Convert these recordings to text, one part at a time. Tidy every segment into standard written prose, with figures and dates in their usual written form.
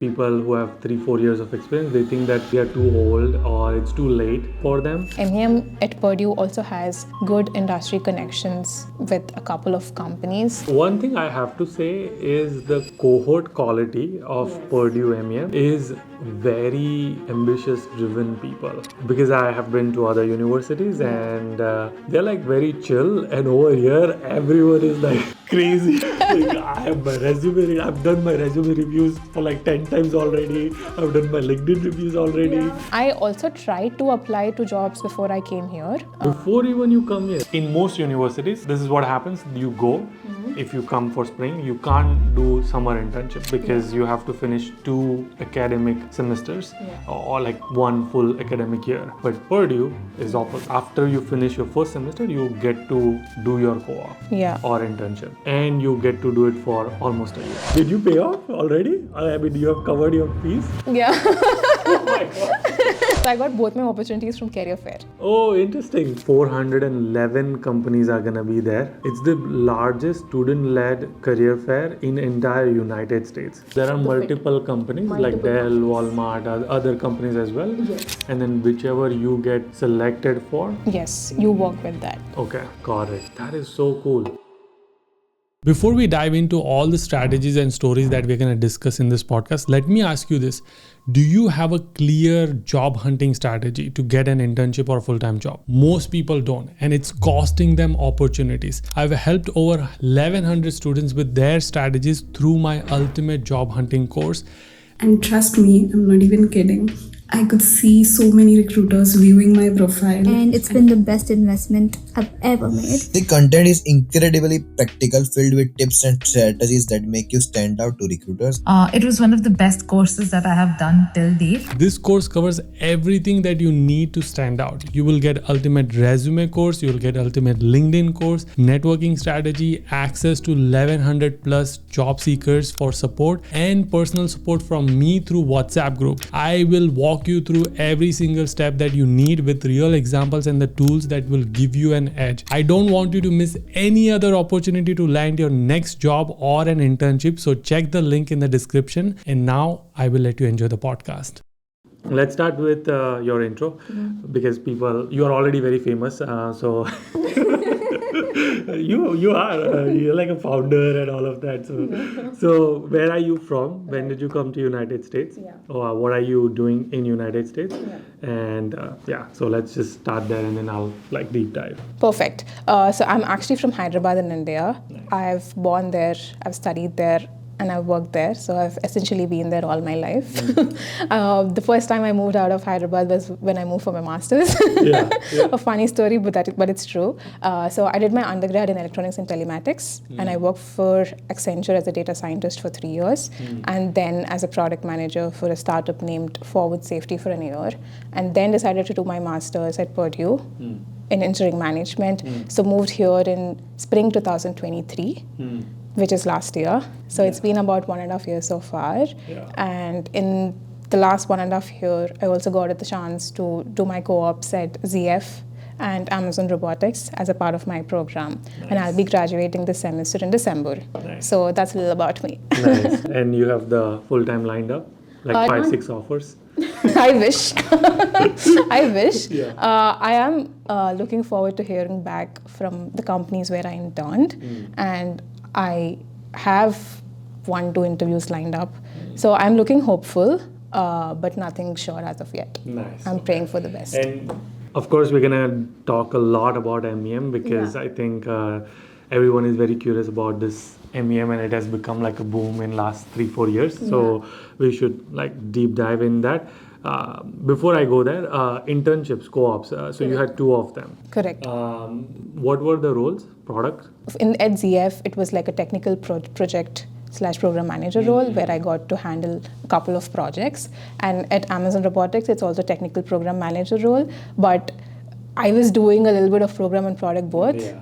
People who have 3-4 years of experience, they think that they are too old or it's too late for them. MEM at Purdue also has good industry connections with a couple of companies. One thing I have to say is the cohort quality of Purdue MEM is very ambitious driven people, because I have been to other universities and they're like very chill, and over here everyone is like crazy. Like, I've done my resume reviews for like 10 times already. I've done my LinkedIn reviews already. I also tried to apply to jobs before I came here. Before even you come here, in most universities, this is what happens. You go, if you come for spring, you can't do summer internship because you have to finish 2 academic semesters or like 1 full academic year. But Purdue is opposite. After you finish your first semester, you get to do your co-op or internship, and you get to do it for almost a year. Did you pay off already? I mean, you have covered your fees? Yeah. Oh my God. So I got both my opportunities from Career Fair. Oh, interesting. 411 companies are gonna be there. It's the largest student-led career fair in entire United States. There are multiple companies like Dell, Walmart, other companies as well. Yes. And then whichever you get selected for. Yes, you work with that. Okay, got it. That is so cool. Before we dive into all the strategies and stories that we're going to discuss in this podcast, let me ask you this. Do you have a clear job hunting strategy to get an internship or a full-time job? Most people don't, and it's costing them opportunities. I've helped over 1,100 students with their strategies through my ultimate job hunting course. And trust me, I'm not even kidding. I could see so many recruiters viewing my profile. And it's been the best investment I've ever made. The content is incredibly practical, filled with tips and strategies that make you stand out to recruiters. It was one of the best courses that I have done till date. This course covers everything that you need to stand out. You will get ultimate resume course, you will get ultimate LinkedIn course, networking strategy, access to 1,100 plus job seekers for support, and personal support from me through WhatsApp group. I will walk you through every single step that you need with real examples and the tools that will give you an edge. I don't want you to miss any other opportunity to land your next job or an internship, so check the link in the description. And now I will let you enjoy the podcast. Let's start with your intro, because you are already very famous. So you're like a founder and all of that. So where are you from? When did you come to United States? Or what are you doing in United States? And so let's just start there, and then I'll like deep dive. Perfect. So I'm actually from Hyderabad in India. Nice. I've born there, I've studied there, and I've worked there. So I've essentially been there all my life. The first time I moved out of Hyderabad was when I moved for my master's. A funny story, but it's true. So I did my undergrad in electronics and telematics, and I worked for Accenture as a data scientist for 3 years, and then as a product manager for a startup named Forward Safety for a year, and then decided to do my master's at Purdue in engineering management. So moved here in spring 2023. Which is last year. So it's been about 1.5 years so far. And in the last 1.5 year, I also got the chance to do my co-ops at ZF and Amazon Robotics as a part of my program. And I'll be graduating this semester in December. So that's a little about me. Nice. And you have the full-time lined up? Like 5-6 offers? I wish. I wish. I am looking forward to hearing back from the companies where I interned. And I have 1-2 interviews lined up. So I'm looking hopeful, but nothing sure as of yet. Nice. I'm praying for the best. And of course, we're going to talk a lot about MEM, because I think everyone is very curious about this MEM, and it has become like a boom in last 3-4 years. So we should like deep dive in that. Before I go there, internships, co-ops. So you had 2 of them. Correct. What were the roles? Product? At ZF, it was like a technical project/program manager role where I got to handle a couple of projects. And at Amazon Robotics, it's also technical program manager role. But I was doing a little bit of program and product both.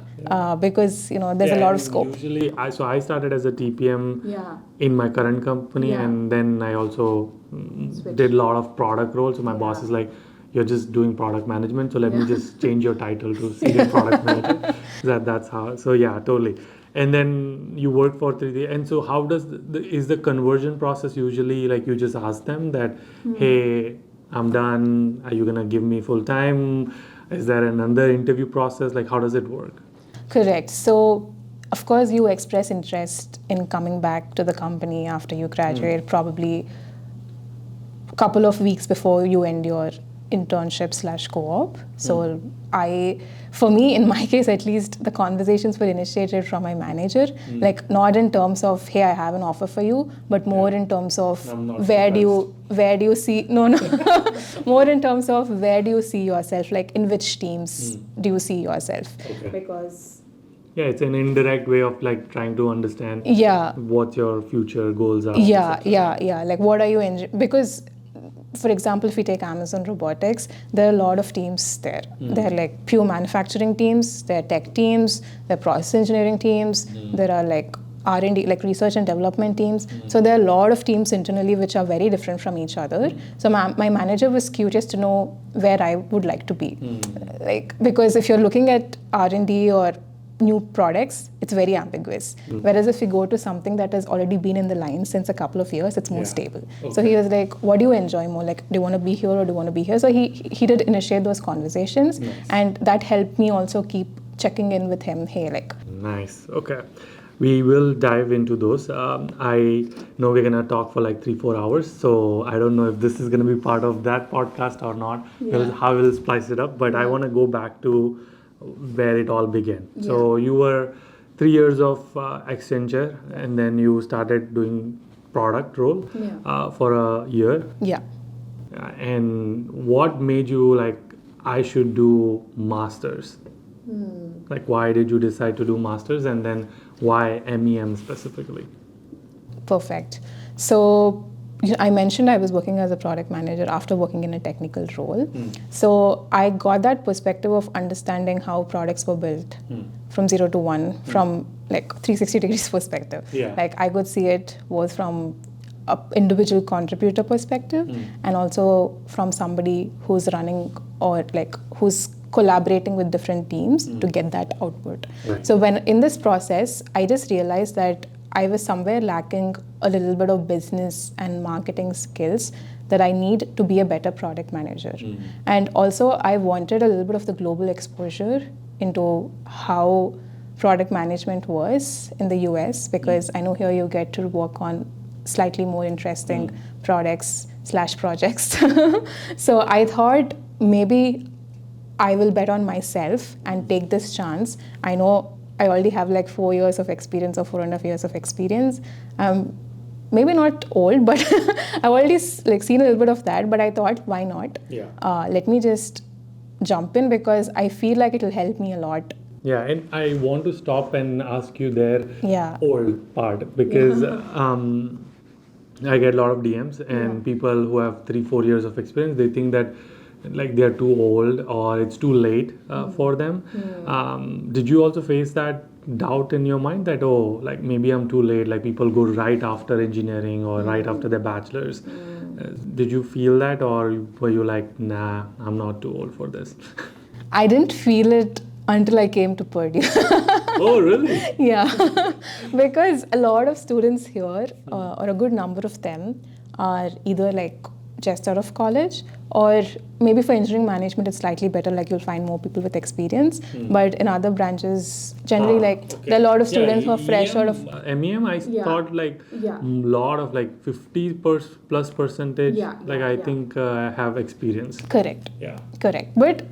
Because there's a lot of scope. Usually, I started as a TPM in my current company, and then I also did a lot of product roles. So my boss is like, "You're just doing product management, so let me just change your title to senior product manager." That's how. So totally. And then you work for 3 days. And so how does is the conversion process usually like you just ask them that, hey, I'm done. Are you going to give me full time? Is there another interview process? Like, how does it work? Correct. So, of course, you express interest in coming back to the company after you graduate, probably a couple of weeks before you end your internship / co-op. So for me, in my case at least, the conversations were initiated from my manager, like not in terms of, hey, I have an offer for you, but more in terms of where do you see, more in terms of where do you see yourself, like in which teams do you see yourself? Okay. Because it's an indirect way of like trying to understand what your future goals are. Like what are you because for example, if we take Amazon Robotics, there are a lot of teams there. There are like pure manufacturing teams, there are tech teams, there are process engineering teams, there are like R&D, like research and development teams. So there are a lot of teams internally which are very different from each other. So my manager was curious to know where I would like to be. Like, because if you're looking at R&D or new products, it's very ambiguous. Whereas if you go to something that has already been in the line since a couple of years, it's more stable. Okay. So he was like, what do you enjoy more? Like, do you want to be here or do you want to be here? So he did initiate those conversations. Nice. And that helped me also keep checking in with him. Hey, like. Nice. Okay. We will dive into those. I know we're going to talk for like 3-4 hours. So I don't know if this is going to be part of that podcast or not. How we'll splice it up. But I want to go back to where it all began. So you were 3 years of Accenture, and then you started doing product role for a year. And what made you like, I should do masters? Like, why did you decide to do masters, and then why MEM specifically? Perfect. So I mentioned I was working as a product manager after working in a technical role. So I got that perspective of understanding how products were built from 0 to 1, from like 360 degrees perspective. Like I could see it both from an individual contributor perspective and also from somebody who's running or like who's collaborating with different teams to get that output. So when in this process, I just realized that I was somewhere lacking a little bit of business and marketing skills that I need to be a better product manager. And also I wanted a little bit of the global exposure into how product management was in the US, because I know here you get to work on slightly more interesting products / projects. So I thought maybe I will bet on myself and take this chance. I know I already have like 4 years of experience or 4.5 years of experience. Maybe not old, but I've already like seen a little bit of that. But I thought, why not? Let me just jump in because I feel like it will help me a lot. And I want to stop and ask you their old part, because I get a lot of DMs and people who have 3-4 years of experience, they think that like they're too old or it's too late for them. Did you also face that doubt in your mind that, oh, like maybe I'm too late, like people go right after engineering or right after their bachelor's? Did you feel that, or were you like, nah, I'm not too old for this? I didn't feel it until I came to Purdue. Oh, really? Because a lot of students here, or a good number of them, are either like just out of college, or maybe for engineering management it's slightly better, like you'll find more people with experience. But in other branches, generally there are a lot of students who are fresh out of... MEM, I thought like a lot of like 50+%, I think have experience. Correct. Correct. But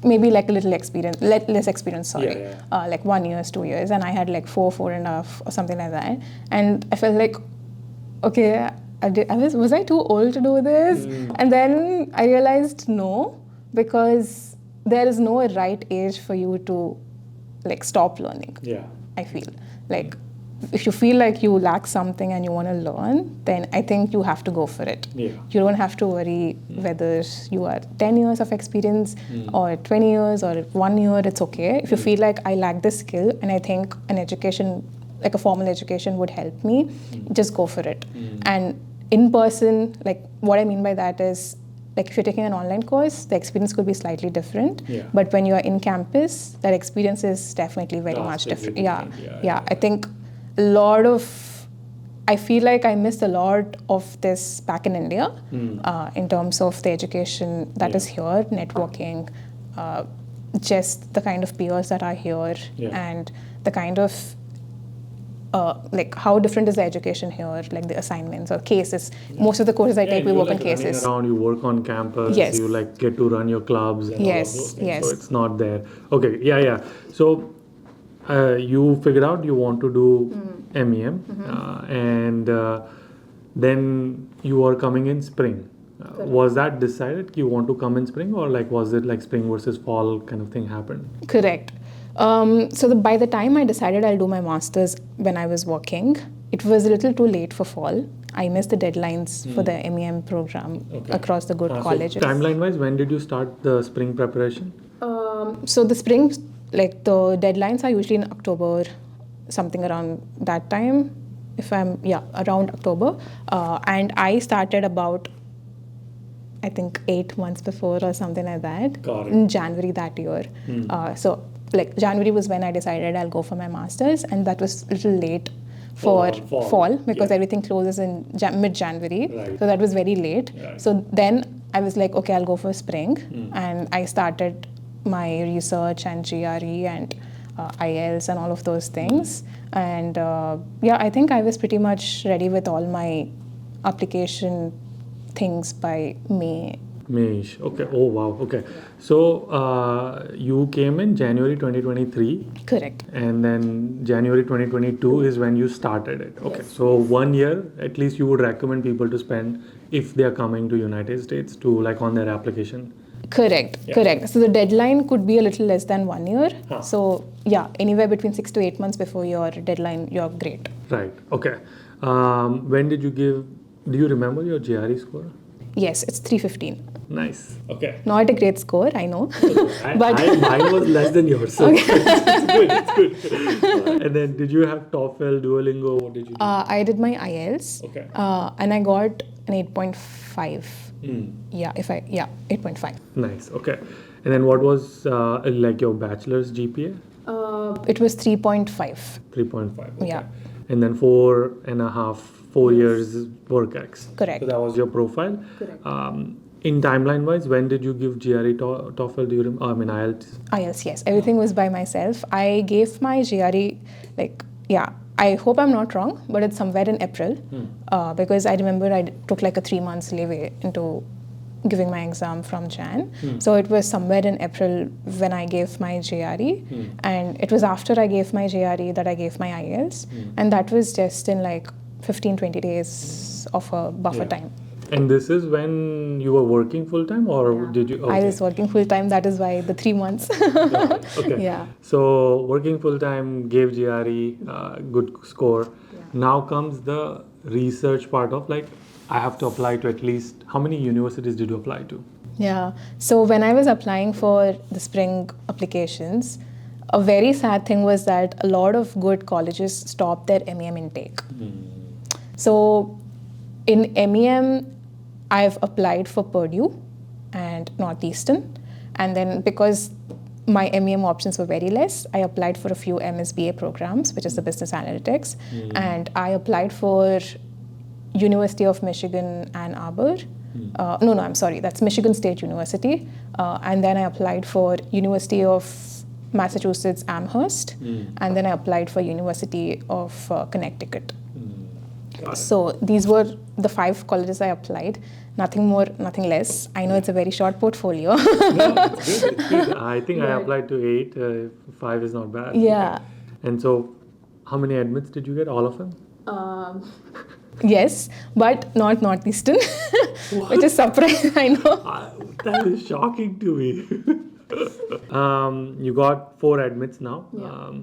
maybe like a little experience, less experience, like 1 year, 2 years, and I had like 4.5 or something like that. And I felt like, okay, was I too old to do this? And then I realized no, because there is no right age for you to like stop learning. I feel like if you feel like you lack something and you want to learn, then I think you have to go for it. You don't have to worry whether you are 10 years of experience or 20 years or 1 year, it's okay. If you feel like I lack this skill and I think an education, like a formal education would help me, just go for it. And in person, like what I mean by that is like if you're taking an online course, the experience could be slightly different. Yeah. But when you're in campus, that experience is definitely very much Drastically different. different. Yeah. I think I feel like I missed a lot of this back in India in terms of the education that is here, networking, just the kind of peers that are here, and the kind of like how different is the education here, like the assignments or cases. Most of the courses I take, we work on cases. Around, you work on campus. Yes. You like get to run your clubs. And all of those things. Yes. So it's not there. Okay. Yeah. So you figured out you want to do MEM, and then you are coming in spring. Was that decided you want to come in spring, or like was it like spring versus fall kind of thing happened? Correct. By the time I decided I'll do my master's when I was working, it was a little too late for fall. I missed the deadlines for the MEM program across the good colleges. So timeline-wise, when did you start the spring preparation? So the spring, like the deadlines are usually in October, something around that time. Around October. And I started about, I think 8 months before or something like that. Got it. In January that year. So like January was when I decided I'll go for my master's, and that was a little late for fall because everything closes in mid-January. Right. So that was very late. Right. So then I was like, okay, I'll go for spring. And I started my research and GRE and IELTS and all of those things. And I think I was pretty much ready with all my application things by May. May-ish. Okay. Oh, wow. Okay. So you came in January 2023. Correct. And then January 2022 is when you started it. Okay. Yes. So 1 year, at least you would recommend people to spend if they are coming to United States to like on their application. Correct. So the deadline could be a little less than 1 year. So anywhere between 6 to 8 months before your deadline, you're great. Right. Okay. When did you give, do you remember your GRE score? Yes, it's 315. Nice. Okay. Not a great score, I know. But mine was less than yours. So it's good. And then did you have TOEFL, Duolingo? What did you do? I did my IELTS. Okay. And I got an 8.5. 8.5. Nice. Okay. And then what was like your bachelor's GPA? It was 3.5. 3.5. Okay. Yeah. And then 4 years work ex. Correct. So that was your profile. Correct. In timeline wise, when did you give GRE TOEFL? Do you remember? IELTS? IELTS, yes. Everything was by myself. I gave my GRE, I hope I'm not wrong, but it's somewhere in April. Because I remember I took like a 3 months leeway into giving my exam from Jan. So it was somewhere in April when I gave my GRE. And it was after I gave my GRE that I gave my IELTS. And that was just in like 15-20 days of a buffer time. And this is when you were working full time, or did you? Okay. I was working full time. That is why the 3 months. Okay. Yeah. So working full time, gave GRE, good score. Yeah. Now comes the research part of like, I have to apply to at least, how many universities did you apply to? Yeah. So when I was applying for the spring applications, a very sad thing was that a lot of good colleges stopped their MEM intake. So in MEM, I've applied for Purdue and Northeastern. And then because my MEM options were very less, I applied for a few MSBA programs, which is the business analytics. And I applied for University of Michigan, Ann Arbor. That's Michigan State University. And then I applied for University of Massachusetts, Amherst. And then I applied for University of Connecticut. So these were the 5 colleges I applied. Nothing more, nothing less. I know it's a very short portfolio. No, it's good. It's good. I think I applied to 8. 5 is not bad. Yeah. Okay. And so, how many admits did you get? All of them? Yes, but not Northeastern, which is surprising. I know. That is shocking to me. You got 4 admits now. Yeah.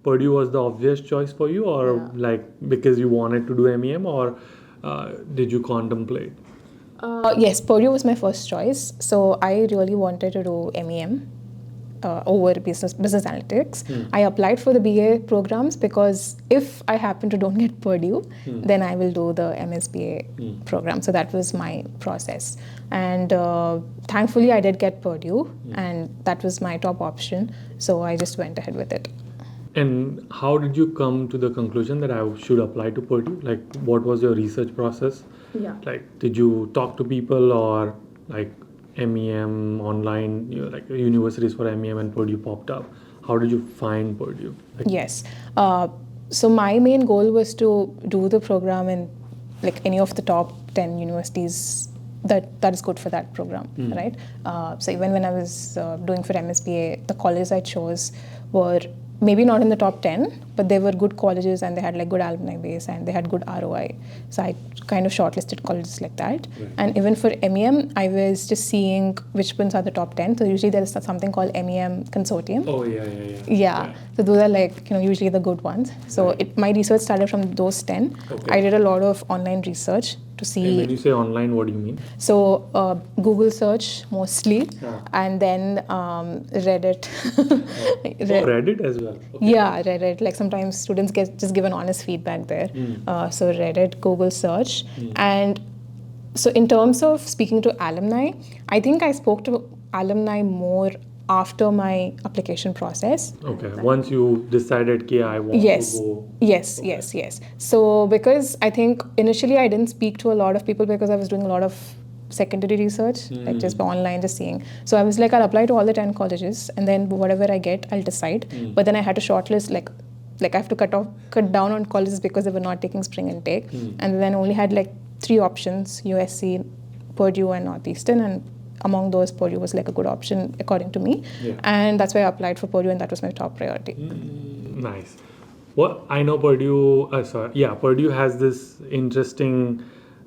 Purdue was the obvious choice for you, or like because you wanted to do MEM, or did you contemplate? Yes, Purdue was my first choice. So I really wanted to do MEM. over business analytics. I applied for the BA programs because if I happen to don't get Purdue, then I will do the MSBA program. So that was my process. And thankfully, I did get Purdue, and that was my top option. So I just went ahead with it. And how did you come to the conclusion that I should apply to Purdue? Like, what was your research process? Yeah. Like, did you talk to people or like MEM online, like universities for MEM and Purdue popped up? How did you find Purdue? Like, yes. So my main goal was to do the program in like any of the top 10 universities that is good for that program, right? So even when I was doing for MSBA, the colleges I chose were maybe not in the top 10, but they were good colleges and they had like good alumni base and they had good ROI. So I kind of shortlisted colleges like that. Right. And even for MEM, I was just seeing which ones are the top 10. So usually there is something called MEM Consortium. Oh, Yeah. So those are like, usually the good ones. So my research started from those 10. Okay. I did a lot of online research to see. And when you say online, what do you mean? So Google search mostly, and then Reddit. Reddit as well? Okay. Yeah, Reddit. Like sometimes students just give an honest feedback there. So Reddit, Google search. And so in terms of speaking to alumni, I think I spoke to alumni more after my application process. Okay. Once you decided, I want to go. Yes. So because I think initially I didn't speak to a lot of people because I was doing a lot of secondary research, like just online, just seeing. So I was like, I'll apply to all the 10 colleges and then whatever I get, I'll decide. But then I had to shortlist, like I have to cut down on colleges because they were not taking spring intake. And then I only had like 3 options, USC, Purdue and Northeastern, and among those, Purdue was like a good option according to me. Yeah. And that's why I applied for Purdue and that was my top priority. Nice. Well, I know Purdue, Purdue has this interesting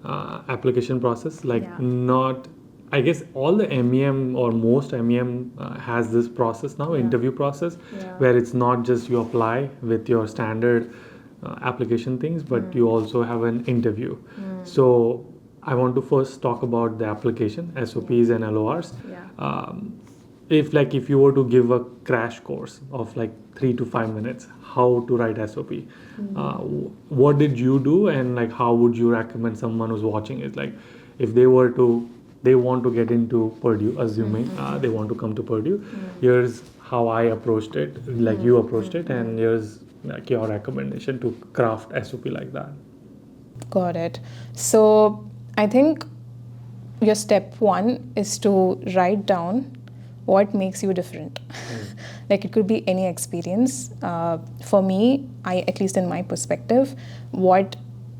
application process. I guess all the MEM or most MEM has this process now, interview process, where it's not just you apply with your standard application things, but you also have an interview. So I want to first talk about the application, SOPs and LORs. If you were to give a crash course of like 3 to 5 minutes, how to write SOP, what did you do, and like how would you recommend someone who's watching it? Like if they want to get into Purdue, assuming they want to come to Purdue, here's how I approached it, like you approached it, and here's like your recommendation to craft SOP like that. Got it. So I think your step 1 is to write down what makes you different. Like it could be any experience. For me, at least in my perspective, what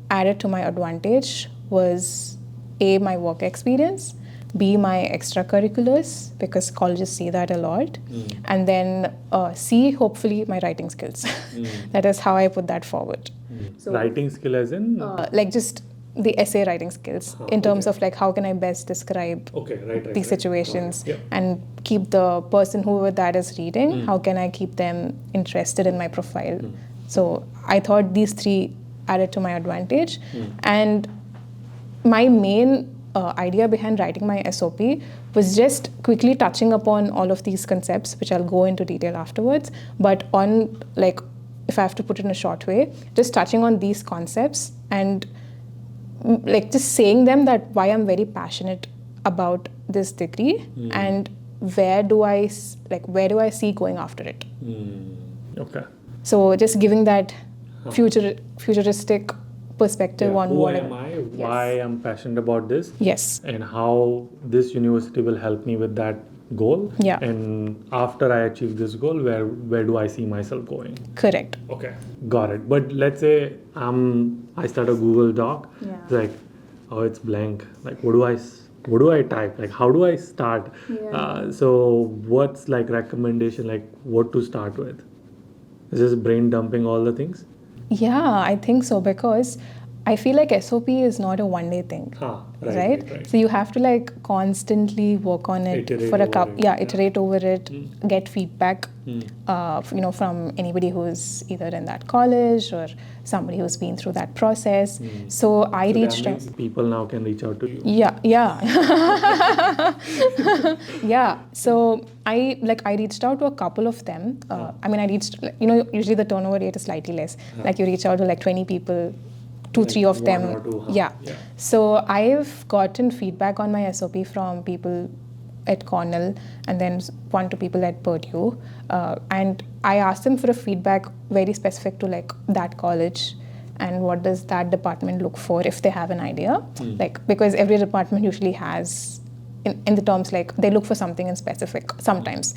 added to my advantage was A, my work experience, B, my extracurriculars, because colleges see that a lot, and then C, hopefully my writing skills. That is how I put that forward. So, writing skill as in? Like just the essay writing skills in terms of like how can I best describe these situations and keep the person whoever that is reading, how can I keep them interested in my profile. So I thought these 3 added to my advantage. And my main idea behind writing my SOP was just quickly touching upon all of these concepts, which I'll go into detail afterwards, but on like, if I have to put it in a short way, just touching on these concepts and like just saying them that why I'm very passionate about this degree and where do I see going after it. Okay. So just giving that futuristic perspective on who what am I, why I'm passionate about this, and how this university will help me with that goal, and after I achieve this goal, where do I see myself going? Correct. Okay, got it. But let's say I start a Google Doc. It's like, oh, it's blank. Like, what do I type? Like, how do I start? So what's like recommendation? Like, what to start with? Is this brain dumping all the things? Yeah, I think so, because I feel like SOP is not a one-day thing, Right. So you have to like constantly work on it Iterate for a over couple, it. iterate over it, get feedback, from anybody who's either in that college or somebody who's been through that process. So I reached that out. means people now can reach out to you. Yeah. Yeah. So I reached out to a couple of them. Usually the turnover rate is slightly less. Like you reach out to like 20 people, 2-3 of them. One or two, Yeah. So I've gotten feedback on my SOP from people at Cornell and then 1-2 people at Purdue. And I asked them for a feedback very specific to like that college and what does that department look for if they have an idea. Like, because every department usually has in the terms like they look for something in specific sometimes.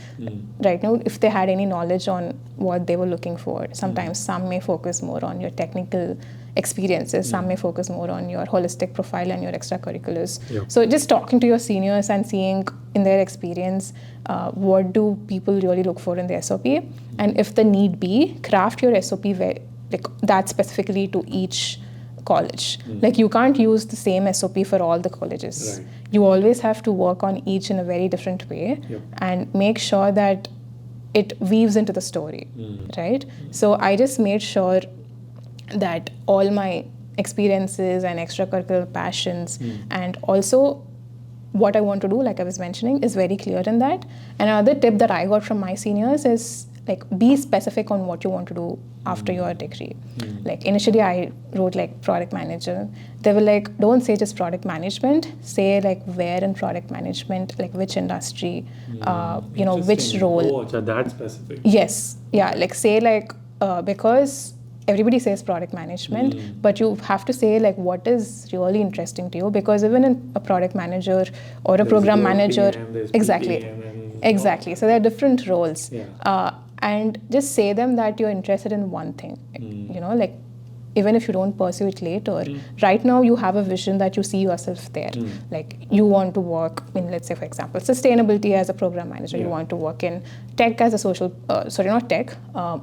Right now, if they had any knowledge on what they were looking for, sometimes some may focus more on your technical experiences, some may focus more on your holistic profile and your extracurriculars. So just talking to your seniors and seeing in their experience what do people really look for in the SOP, and if the need be, craft your SOP that specifically to each college. Like you can't use the same SOP for all the colleges. You always have to work on each in a very different way and make sure that it weaves into the story, right? So I just made sure that all my experiences and extracurricular passions and also what I want to do, like I was mentioning, is very clear in that. And another tip that I got from my seniors is like be specific on what you want to do after your degree. Like initially I wrote like product manager. They were like, don't say just product management, say like where in product management, like which industry, which role. Oh, that's specific. Yes. Yeah. Like say like, because everybody says product management, but you have to say like what is really interesting to you, because even in a product manager or a program manager, exactly. So there are different roles. And just say them that you're interested in one thing, like even if you don't pursue it later, right now you have a vision that you see yourself there. Like you want to work in, let's say for example, sustainability as a program manager, you want to work in tech as a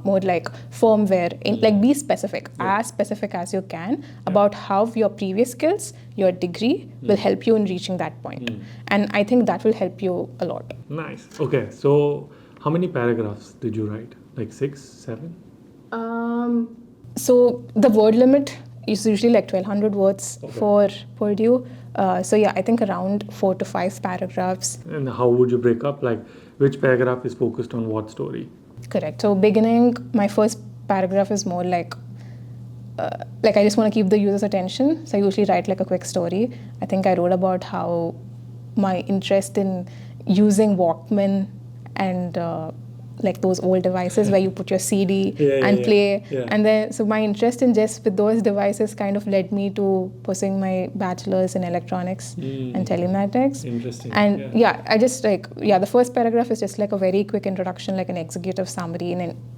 more like firmware, like be specific, as specific as you can about how your previous skills, your degree will help you in reaching that point. And I think that will help you a lot. Nice. Okay, so how many paragraphs did you write? Like 6, 7? So the word limit is usually like 1,200 words for Purdue. So yeah, I think around 4 to 5 paragraphs. And how would you break up? Like which paragraph is focused on what story? Correct. So beginning, my first paragraph is more like I just want to keep the user's attention. So I usually write like a quick story. I think I wrote about how my interest in using Walkman and like those old devices where you put your CD and play. And then, so my interest in just with those devices kind of led me to pursuing my bachelor's in electronics and telematics. Interesting. And I just the first paragraph is just like a very quick introduction, like an executive summary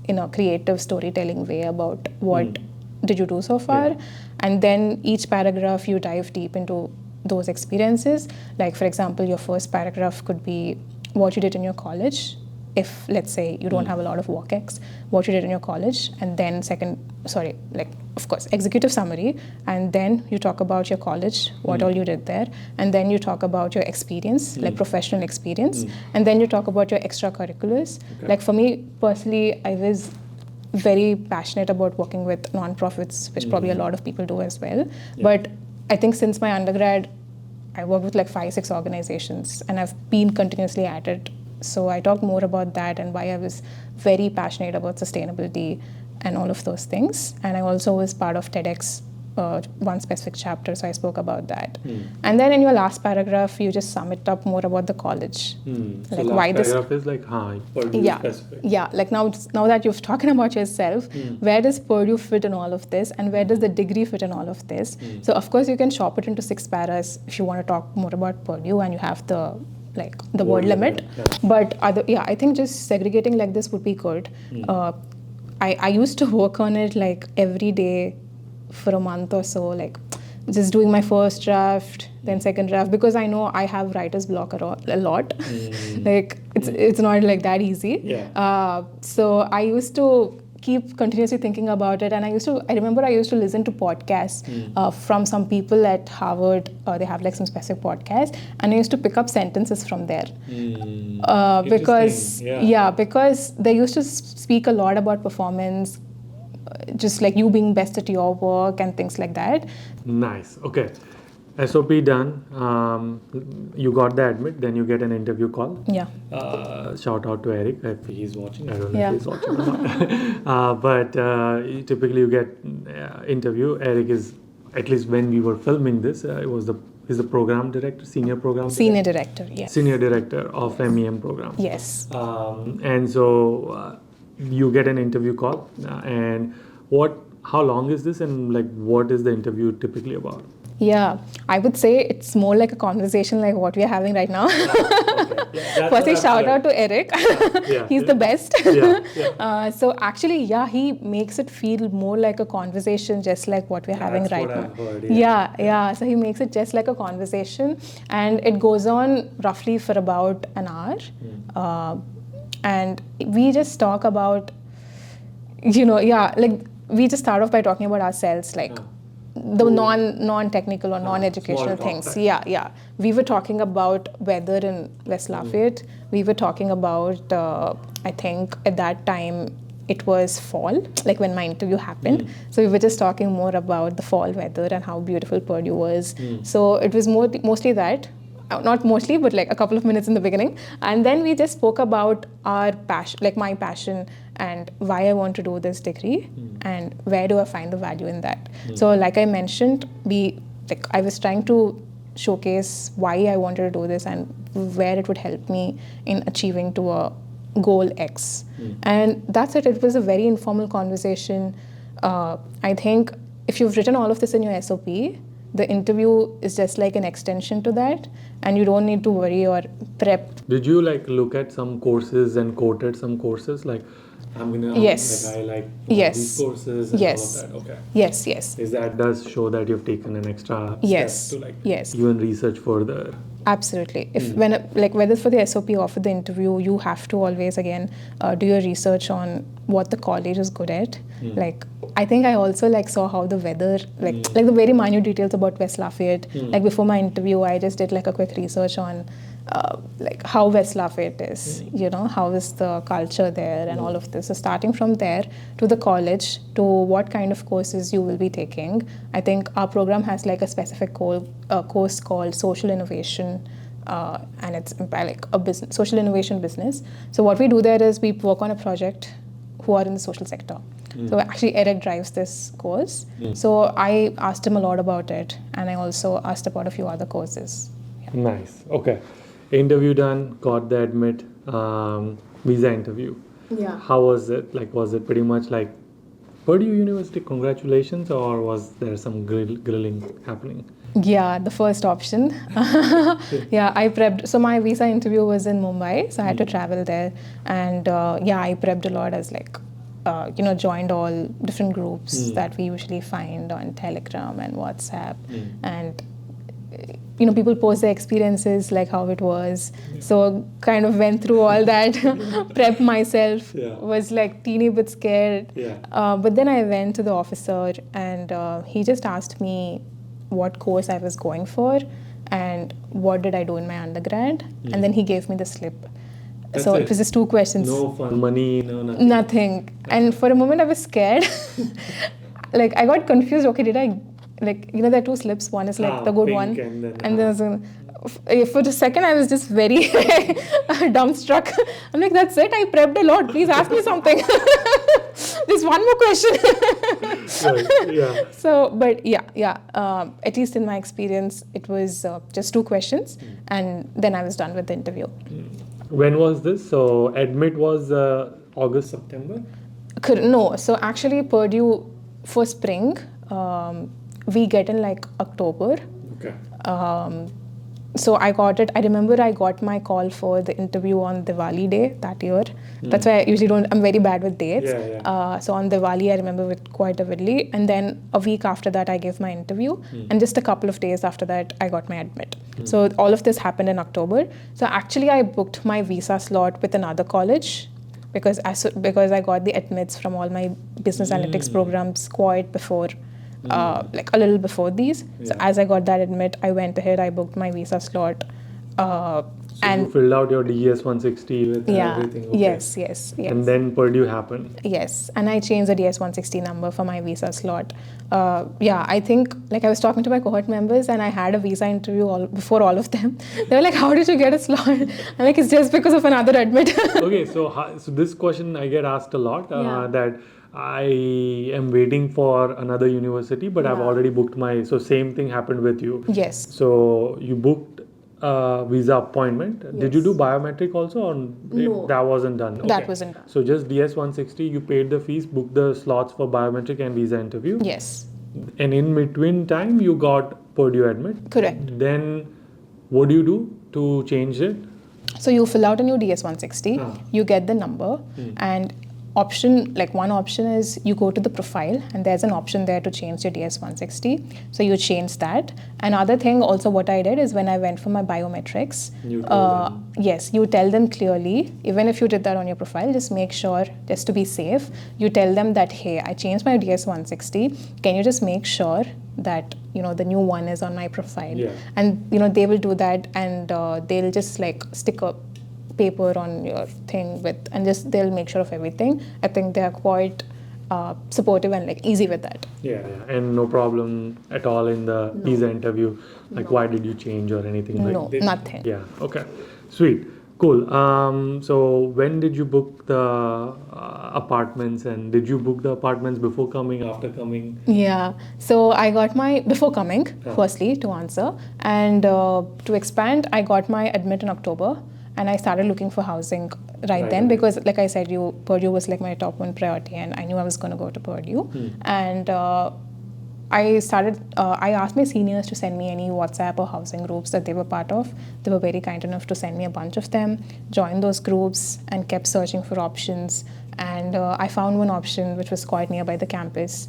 in a creative storytelling way about what did you do so far. And then each paragraph you dive deep into those experiences. Like for example, your first paragraph could be what you did in your college. If let's say you don't have a lot of WalkX, what you did in your college, and then of course, executive summary, and then you talk about your college, what all you did there, and then you talk about your experience, like professional experience, and then you talk about your extracurriculars. Like for me personally, I was very passionate about working with nonprofits, which probably a lot of people do as well. But I think since my undergrad, I worked with like 5-6 organizations, and I've been continuously at it. So I talked more about that and why I was very passionate about sustainability and all of those things. And I also was part of TEDx, one specific chapter, so I spoke about that. And then in your last paragraph, you just sum it up more about the college. Like so why this paragraph is like, Purdue specific. Yeah, like now that you've talking about yourself, where does Purdue fit in all of this, and where does the degree fit in all of this? So of course you can chop it into 6 paras if you want to talk more about Purdue and you have the word limit. But I think just segregating like this would be good. I used to work on it like every day for a month or so, like just doing my first draft, then second draft, because I know I have writer's block a lot. Like it's not like that easy. So I used to keep continuously thinking about it. And I remember I used to listen to podcasts from some people at Harvard. They have like some specific podcasts, and I used to pick up sentences from there. Because they used to speak a lot about performance, just like you being best at your work and things like that. Nice. Okay. SOP done. You got the admit, then you get an interview call. Yeah. Shout out to Eric if he's watching. I don't know if he's watching or not. But typically you get interview. Eric is, at least when we were filming this, he's the program director, senior director. Yes. Senior director of MEM program. Yes. And so you get an interview call. And how long is this, and like what is the interview typically about? Yeah, I would say it's more like a conversation like what we are having right now. Firstly, shout out to Eric. He's the best. So actually, he makes it feel more like a conversation, just like what we're having right now. I've heard, So he makes it just like a conversation, and it goes on roughly for about an hour. And we just talk about, we just start off by talking about ourselves, like the non-technical or non-educational things. We were talking about weather in West Lafayette. We were talking about, I think at that time it was fall, like when my interview happened. So we were just talking more about the fall weather and how beautiful Purdue was. So it was mostly that. Not mostly, but like a couple of minutes in the beginning. And then we just spoke about our passion, like my passion and why I want to do this degree and where do I find the value in that. So like I mentioned, I was trying to showcase why I wanted to do this and where it would help me in achieving to a goal X. And that's it. It was a very informal conversation. I think if you've written all of this in your SOP, the interview is just like an extension to that, and you don't need to worry or prep. Did you like look at some courses and quoted some courses? Like, I'm gonna I like these courses and all of that. Okay. Yes. Is that does show that you've taken an extra step to even research further? Absolutely. If whether for the SOP or for the interview, you have to always again do your research on what the college is good at. Like I think I also saw how the weather, like the very minute details about West Lafayette. Like before my interview, I just did like a quick research on how West Lafayette is, how is the culture there and all of this. So starting from there to the college to what kind of courses you will be taking. I think our program has like a specific course called Social Innovation, and it's like a business, social innovation business. So what we do there is we work on a project who are in the social sector. So actually Eric drives this course. So I asked him a lot about it, and I also asked about a few other courses. Nice. Okay. Interview done, got the admit, visa interview. How was it? Like, was it pretty much like Purdue University, congratulations, or was there some grilling happening? Yeah, the first option. I prepped. So my visa interview was in Mumbai, so I had to travel there. And I prepped a lot as joined all different groups that we usually find on Telegram and WhatsApp. And people post their experiences, like how it was. So kind of went through all that, prepped myself, was like teeny bit scared. But then I went to the officer and he just asked me what course I was going for and what did I do in my undergrad. And then he gave me the slip. It was just 2 questions. No fun, money, no nothing. Nothing. And for a moment I was scared. Like I got confused. Okay, did I... there are 2 slips. One is like the good one. And there's for a second, I was just very dumbstruck. I'm like, that's it. I prepped a lot. Please ask me something. There's one more question. So, but at least in my experience, it was just 2 questions. And then I was done with the interview. When was this? So, admit was August, September? No. So, actually, Purdue for spring, we get in like October. Okay. So I got it. I remember I got my call for the interview on Diwali day that year. That's why I usually I'm very bad with dates. So on Diwali, I remember it quite vividly. And then a week after that, I gave my interview. And just a couple of days after that, I got my admit. So all of this happened in October. So actually, I booked my visa slot with another college because I got the admits from all my business analytics programs quite before, like a little before these. So as I got that admit, I went ahead, I booked my visa slot. And you filled out your DES 160 with everything. Okay. Yes. And then Purdue happened. Yes, and I changed the DS 160 number for my visa slot. I think like I was talking to my cohort members and I had a visa interview before all of them. They were like, "How did you get a slot?" I'm like, "It's just because of another admit." Okay, so this question I get asked a lot that I am waiting for another university, but I've already booked so same thing happened with you. Yes. So you booked visa appointment. Yes. Did you do biometric also, or no, that wasn't done? Okay. That wasn't done. So just DS 160, you paid the fees, booked the slots for biometric and visa interview. Yes. And in between time, you got Purdue admit. Correct. Then what do you do to change it? So you fill out a new DS 160, you get the number, and one option is you go to the profile and there's an option there to change your DS 160. So you change that. Another thing also what I did is when I went for my biometrics, yes, you tell them clearly, even if you did that on your profile, just make sure, just to be safe, you tell them that, hey, I changed my DS 160. Can you just make sure that, the new one is on my profile? Yeah. And, they will do that and they'll just like stick a paper on your thing and just they'll make sure of everything. I think they are quite supportive and like easy with that. Yeah, and no problem at all in the visa interview. Like why did you change or anything like that? No, nothing. Yeah, okay, sweet, cool. So when did you book the apartments, and did you book the apartments before coming, after coming? Yeah, so I got my before coming, firstly to answer, and to expand, I got my admit in October. And I started looking for housing right then because, like I said, Purdue was like my top one priority, and I knew I was going to go to Purdue. And I asked my seniors to send me any WhatsApp or housing groups that they were part of. They were very kind enough to send me a bunch of them, joined those groups, and kept searching for options. And I found one option which was quite nearby the campus.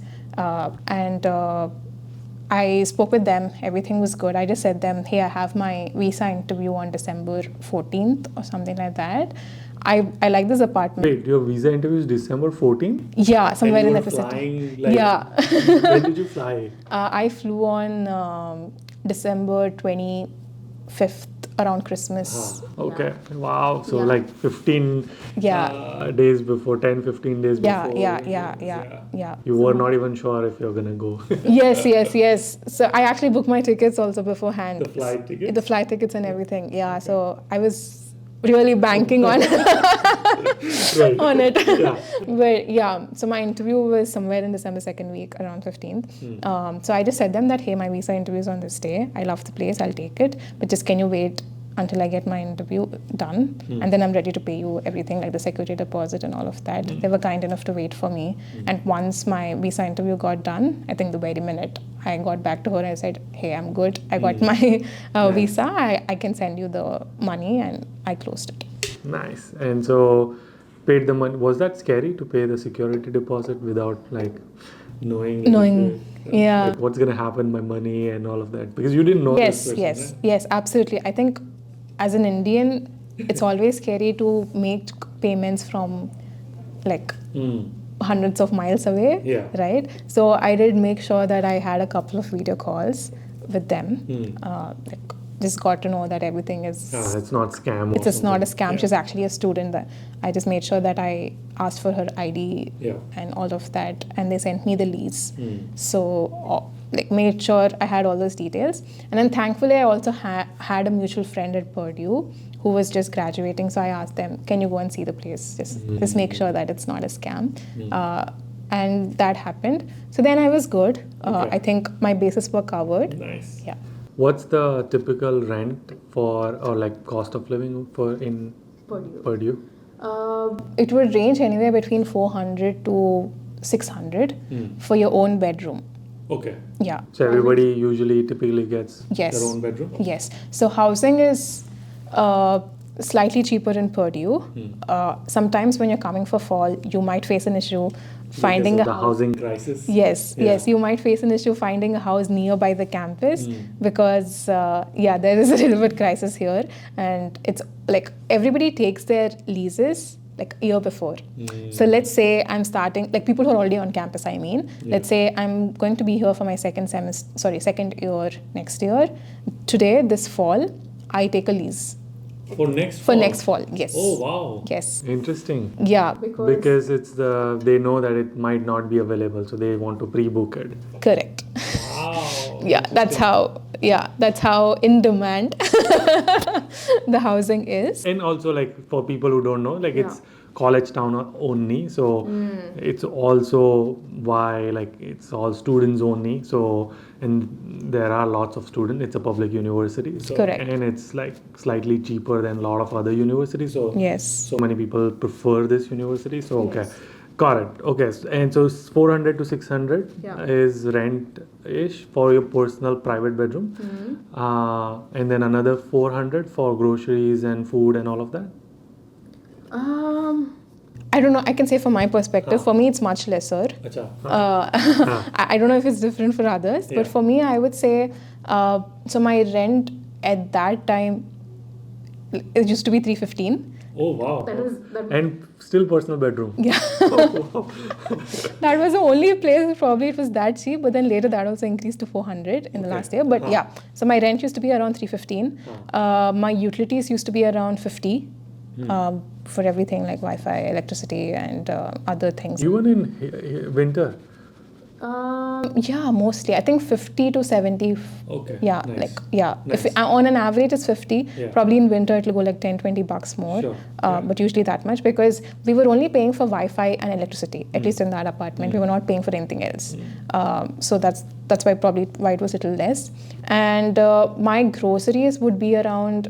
I spoke with them, everything was good. I just said them, hey, I have my visa interview on December 14th or something like that. I like this apartment. Wait, your visa interview is December 14th? Yeah, somewhere in that vicinity. Yeah. When did you fly? I flew on December 25th, around Christmas. Okay, wow. So like 15 days before, 10, 15 days before. Yeah. You were not even sure if you're going to go. Yes. So I actually booked my tickets also beforehand. The flight tickets? The flight tickets and everything. Yeah, so I was really banking on on it. But yeah, so my interview was somewhere in December 2nd week, around 15th. So I just said them that, hey, my visa interview is on this day. I love the place, I'll take it. But just can you wait until I get my interview done, and then I'm ready to pay you everything, like the security deposit and all of that. They were kind enough to wait for me. And once my visa interview got done, I think the very minute I got back to her and I said, hey, I'm good. I got my visa. I can send you the money, and I closed it. Nice. And so paid the money. Was that scary to pay the security deposit without like knowing like, what's going to happen, my money and all of that? Because you didn't know this person, right? Yes, absolutely. I think as an Indian, it's always scary to make payments from like hundreds of miles away, right? So I did make sure that I had a couple of video calls with them. Just got to know that everything is... it's not scam. It's not a scam. She's actually a student. That I just made sure that I asked for her ID and all of that, and they sent me the lease. So made sure I had all those details. And then thankfully I also had a mutual friend at Purdue who was just graduating. So I asked them, can you go and see the place? Just make sure that it's not a scam. And that happened. So then I was good. I think my bases were covered. Nice. Yeah. What's the typical rent for, or like cost of living in Purdue? It would range anywhere between 400 to 600 for your own bedroom. Okay. Yeah. So everybody usually typically gets their own bedroom? Yes. So housing is slightly cheaper in Purdue. Sometimes when you're coming for fall, you might face an issue finding a housing crisis. Yes, you might face an issue finding a house nearby the campus because there is a little bit crisis here, and it's like everybody takes their leases like a year before. So let's say I'm starting, like people who are already on campus, I mean, let's say I'm going to be here for my second year next year. Today, this fall, I take a lease. For next fall, yes. Oh wow. Yes. Interesting. Yeah, Because they know that it might not be available, so they want to pre-book it. Correct. Wow. Yeah, that's how in demand the housing is. And also, like, for people who don't know, like, it's college town only, so it's also why, like, it's all students only, so, and there are lots of students. It's a public university, so, Correct. and it's like slightly cheaper than a lot of other universities, so Yes. so many people prefer this university, so okay. Got it. Okay, and so 400 to 600 is rent-ish for your personal private bedroom, and then another 400 for groceries and food and all of that. I don't know. I can say from my perspective, for me it's much lesser. I don't know if it's different for others, but for me, I would say so. My rent at that time it used to be 315. Oh wow! And still personal bedroom. Yeah. That was the only place probably it was that cheap, but then later that also increased to 400 in the last year. But yeah, so my rent used to be around 315. My utilities used to be around 50 for everything like Wi-Fi, electricity, and other things. Even in winter. Yeah, mostly. I think 50 to 70. Okay. Yeah, nice. like, yeah. Nice. If on an average it's 50, probably in winter it'll go like 10-20 bucks more. Sure. But usually that much because we were only paying for Wi-Fi and electricity, at least in that apartment. We were not paying for anything else. So that's why probably why it was a little less. And my groceries would be around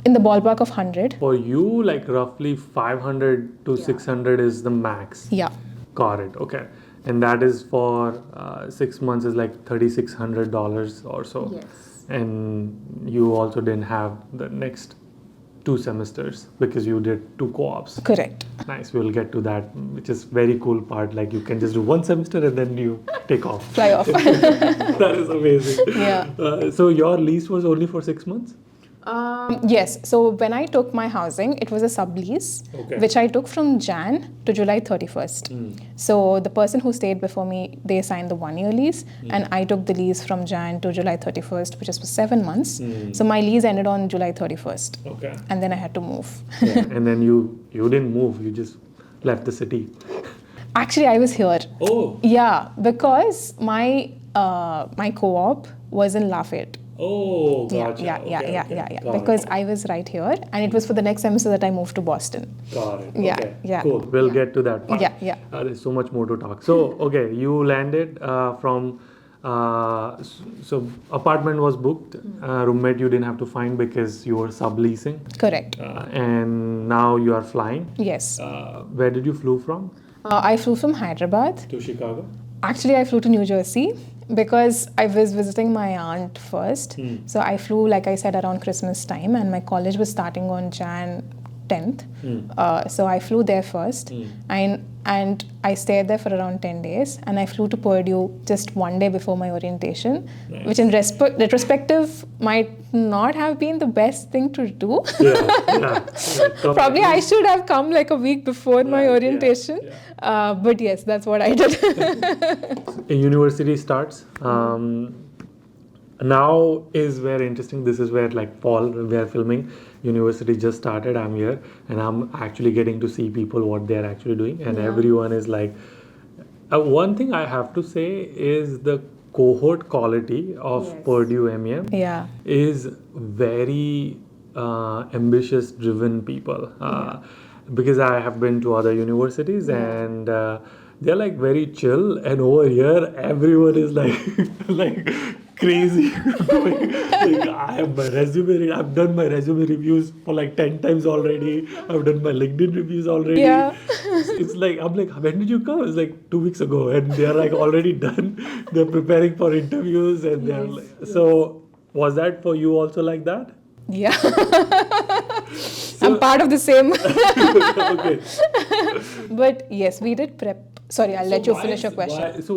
in the ballpark of 100. For you, like roughly 500 to 600 is the max. Yeah. Got it. Okay. And that is for 6 months is like $3,600 or so. Yes. And you also didn't have the next 2 semesters because you did 2 co-ops. Correct. Nice. We'll get to that, which is very cool part. Like you can just do 1 semester and then you take off. Fly off. That is amazing. Yeah. So your lease was only for 6 months? Yes. So when I took my housing, it was a sublease, which I took from Jan to July 31st. So the person who stayed before me, they signed the 1-year lease, and I took the lease from Jan to July 31st, which is for 7 months. So my lease ended on July 31st. Okay. And then I had to move. And then you didn't move, you just left the city. Actually, I was here. Oh. Yeah, because my my co-op was in Lafayette. Oh, gotcha. Yeah. Because I was right here, and it was for the next semester that I moved to Boston. Got it. Yeah, Okay. yeah. Cool. We'll get to that part. Yeah. There's so much more to talk. So, okay, you landed from, so apartment was booked. Roommate you didn't have to find because you were subleasing. Correct. And now you are flying. Yes. Where did you flew from? I flew from Hyderabad. To Chicago. Actually, I flew to New Jersey because I was visiting my aunt first. So I flew, like I said, around Christmas time, and my college was starting on Jan 10th. So I flew there first, and I stayed there for around 10 days, and I flew to Purdue just 1 day before my orientation, which in retrospective might not have been the best thing to do. Probably I should have come like a week before my orientation. But yes, that's what I did. A university starts. Now is very interesting. This is where like fall we are filming. University just started. I'm here and I'm actually getting to see people what they are actually doing, and everyone is like. One thing I have to say is the cohort quality of Purdue MEM is very ambitious, driven people. Because I have been to other universities and they're like very chill, and over here everyone is like like crazy. Like, I have my resume. I've done my resume reviews for like 10 times already. I've done my LinkedIn reviews already. Yeah. It's like I'm like, when did you come? It's like 2 weeks ago, and they're like already done. They're preparing for interviews, and they're like. So was that for you also like that? Yeah. I'm part of the same. Okay. But yes, we did prep. Sorry, I'll let you finish your question. So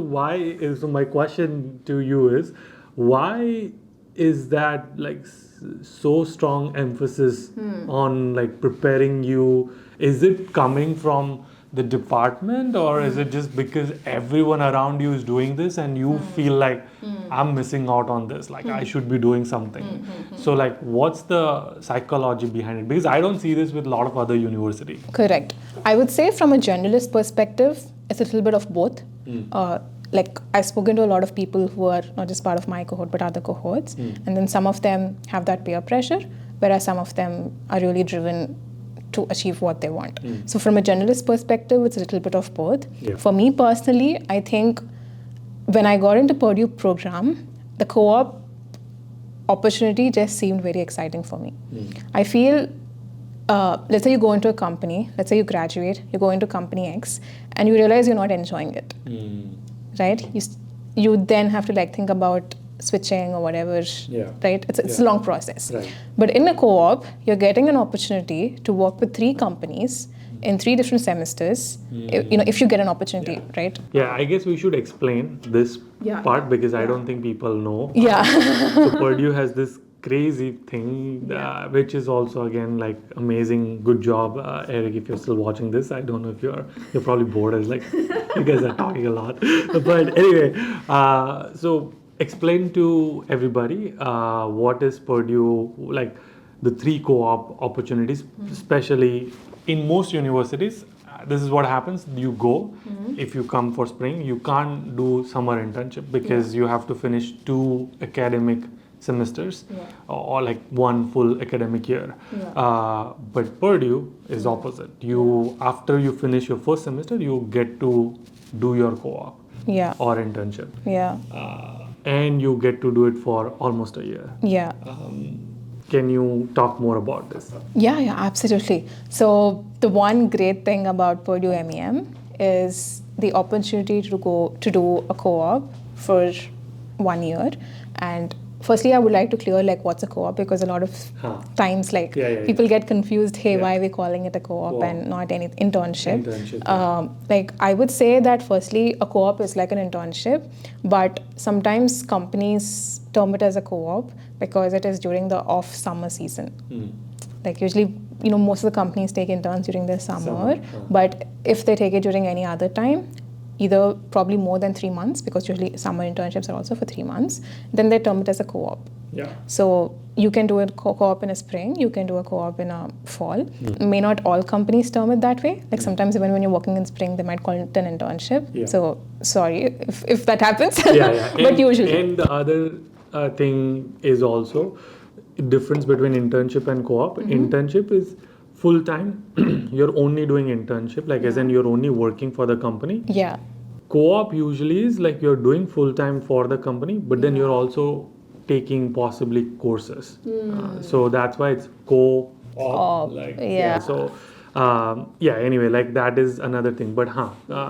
my question to you is, why is that like so strong emphasis on like preparing you? Is it coming from the department, or is it just because everyone around you is doing this and you feel like I'm missing out on this, like I should be doing something? So like what's the psychology behind it? Because I don't see this with a lot of other universities. Correct. I would say from a generalist perspective, it's a little bit of both. Like I've spoken to a lot of people who are not just part of my cohort but other cohorts, and then some of them have that peer pressure, whereas some of them are really driven to achieve what they want. So from a generalist perspective, it's a little bit of both. Yeah. For me personally, I think when I got into Purdue program, the co-op opportunity just seemed very exciting for me. I feel, let's say you go into a company, let's say you graduate, you go into company X, and you realize you're not enjoying it, right? You then have to like think about switching or whatever, right? It's a long process. Right. But in a co-op, you're getting an opportunity to work with 3 companies in 3 different semesters, if you get an opportunity, right? Yeah, I guess we should explain this part because I don't think people know. Yeah. So Purdue has this crazy thing, which is also again like amazing. Good job, Eric. If you're still watching this, I don't know if you're probably bored. As like you guys are talking a lot, but anyway, so explain to everybody what is Purdue, like the 3 co-op opportunities, especially in most universities. This is what happens. You go, if you come for spring, you can't do summer internship because you have to finish 2 academic semesters or like 1 full academic year. But Purdue is opposite. You after you finish your first semester, you get to do your co-op or internship. And you get to do it for almost a year. Can you talk more about this? Yeah, absolutely. So the one great thing about Purdue MEM is the opportunity to go to do a co-op for 1 year. And firstly, I would like to clear like what's a co-op, because a lot of times like people get confused. Hey, why are we calling it a co-op and not any internship? Like I would say that firstly, a co-op is like an internship, but sometimes companies term it as a co-op because it is during the off summer season. Like usually, most of the companies take interns during the summer. But if they take it during any other time, either probably more than 3 months, because usually summer internships are also for 3 months, then they term it as a co-op. So you can do a co-op in a spring, you can do a co-op in a fall. May not all companies term it that way. Like sometimes even when you're working in spring, they might call it an internship. So sorry if that happens. But usually. And the other thing is also difference between internship and co-op. Internship is full-time. You're only doing internship, like as in you're only working for the company. Co-op usually is like you're doing full-time for the company, but then you're also taking possibly courses. So that's why it's co-op. So anyway, like that is another thing. But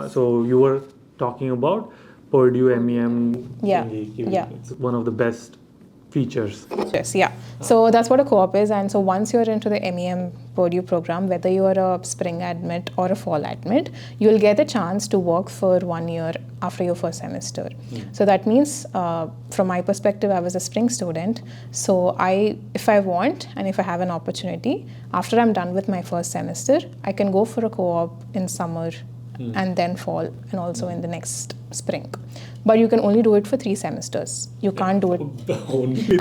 so you were talking about Purdue MEM. It's one of the best features. So that's what a co-op is. And so once you're into the MEM Purdue program, whether you are a spring admit or a fall admit, you'll get a chance to work for 1 year after your first semester. So that means, from my perspective, I was a spring student. So if I want and if I have an opportunity, after I'm done with my first semester, I can go for a co-op in summer and then fall and also in the next spring. But you can only do it for 3 semesters. You can't do it. Only 3.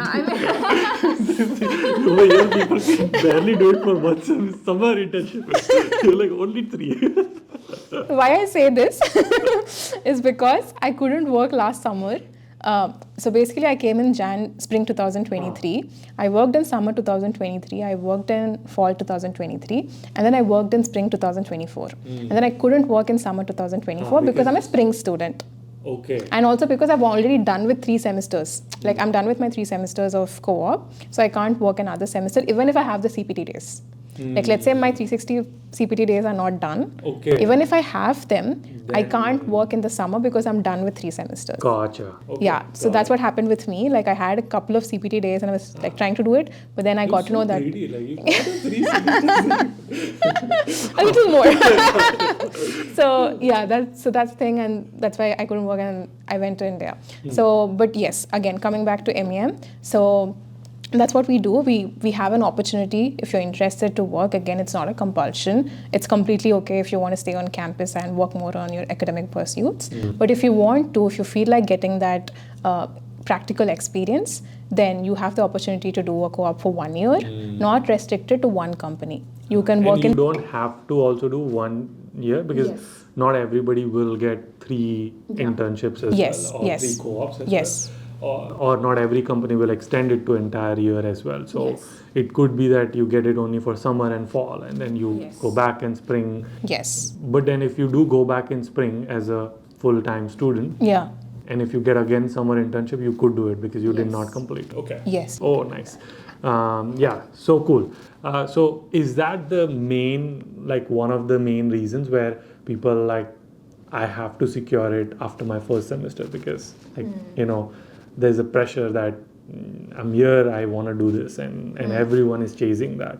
Over here, people can barely do it for 1 summer internship. You're like, only 3. Why I say this is because I couldn't work last summer. So basically, I came in spring 2023. I worked in summer 2023. I worked in fall 2023. And then I worked in spring 2024. And then I couldn't work in summer 2024 because I'm a spring student. And also because I've already done with 3 semesters. Like I'm done with my 3 semesters of co-op. So I can't work another semester even if I have the CPT days. Like let's say my 360 CPT days are not done. Okay. Even if I have them, I can't work in the summer because I'm done with 3 semesters. Gotcha. Okay. Yeah, so that's what happened with me. Like I had a couple of CPT days and I was like trying to do it, but then I got to know that Greedy. Like, you got a 3 semesters. a little more. So yeah, that's the thing, and that's why I couldn't work and I went to India. So, but yes, again coming back to MEM, so that's what we do. We have an opportunity if you're interested to work. Again, it's not a compulsion. It's completely okay if you want to stay on campus and work more on your academic pursuits. But if you want to, if you feel like getting that practical experience, then you have the opportunity to do a co-op for 1 year, not restricted to one company. You can work and you don't have to also do 1 year because not everybody will get 3 internships as well or 3 co-ops as well. Or not every company will extend it to entire year as well. So it could be that you get it only for summer and fall and then you go back in spring. But then if you do go back in spring as a full-time student, and if you get again summer internship, you could do it because you did not complete. Okay. Oh, nice. Yeah, so cool. So is that the main, like one of the main reasons where people like, I have to secure it after my first semester because like, you know, there's a pressure that I'm here, I want to do this and everyone is chasing that.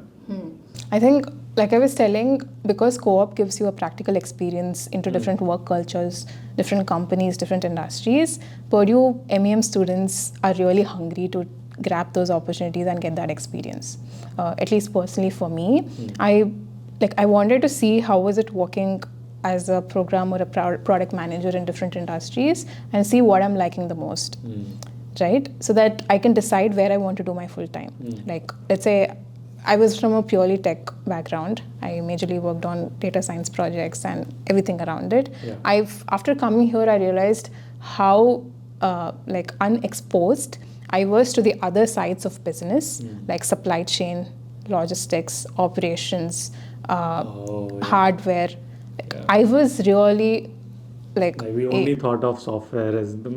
I think, like I was telling, because co-op gives you a practical experience into different work cultures, different companies, different industries, Purdue MEM students are really hungry to grab those opportunities and get that experience. At least personally for me, I wanted to see how was it working as a program or a product manager in different industries and see what I'm liking the most, right? So that I can decide where I want to do my full time. Like, let's say I was from a purely tech background. I majorly worked on data science projects and everything around it. After coming here, I realized how unexposed I was to the other sides of business, like supply chain, logistics, operations, hardware. I was really like we only thought of software as the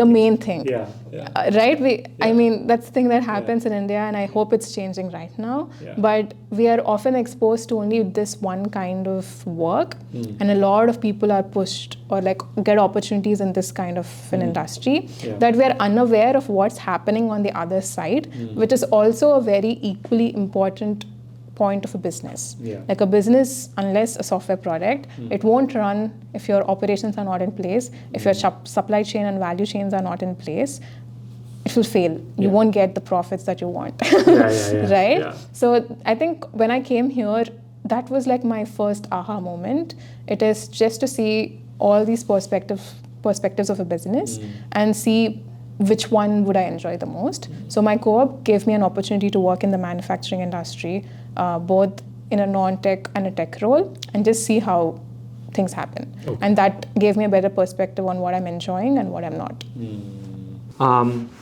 main thing. Right? I mean, that's the thing that happens in India, and I hope it's changing right now. But we are often exposed to only this one kind of work, and a lot of people are pushed or like get opportunities in this kind of an industry that we are unaware of what's happening on the other side, which is also a very equally important point of a business. Like a business, unless a software product, it won't run if your operations are not in place, if your supply chain and value chains are not in place, it will fail. You won't get the profits that you want. Right? So I think when I came here, that was like my first aha moment. It is just to see all these perspectives of a business and see which one would I enjoy the most. So my co-op gave me an opportunity to work in the manufacturing industry, both in a non-tech and a tech role, and just see how things happen. And that gave me a better perspective on what I'm enjoying and what I'm not.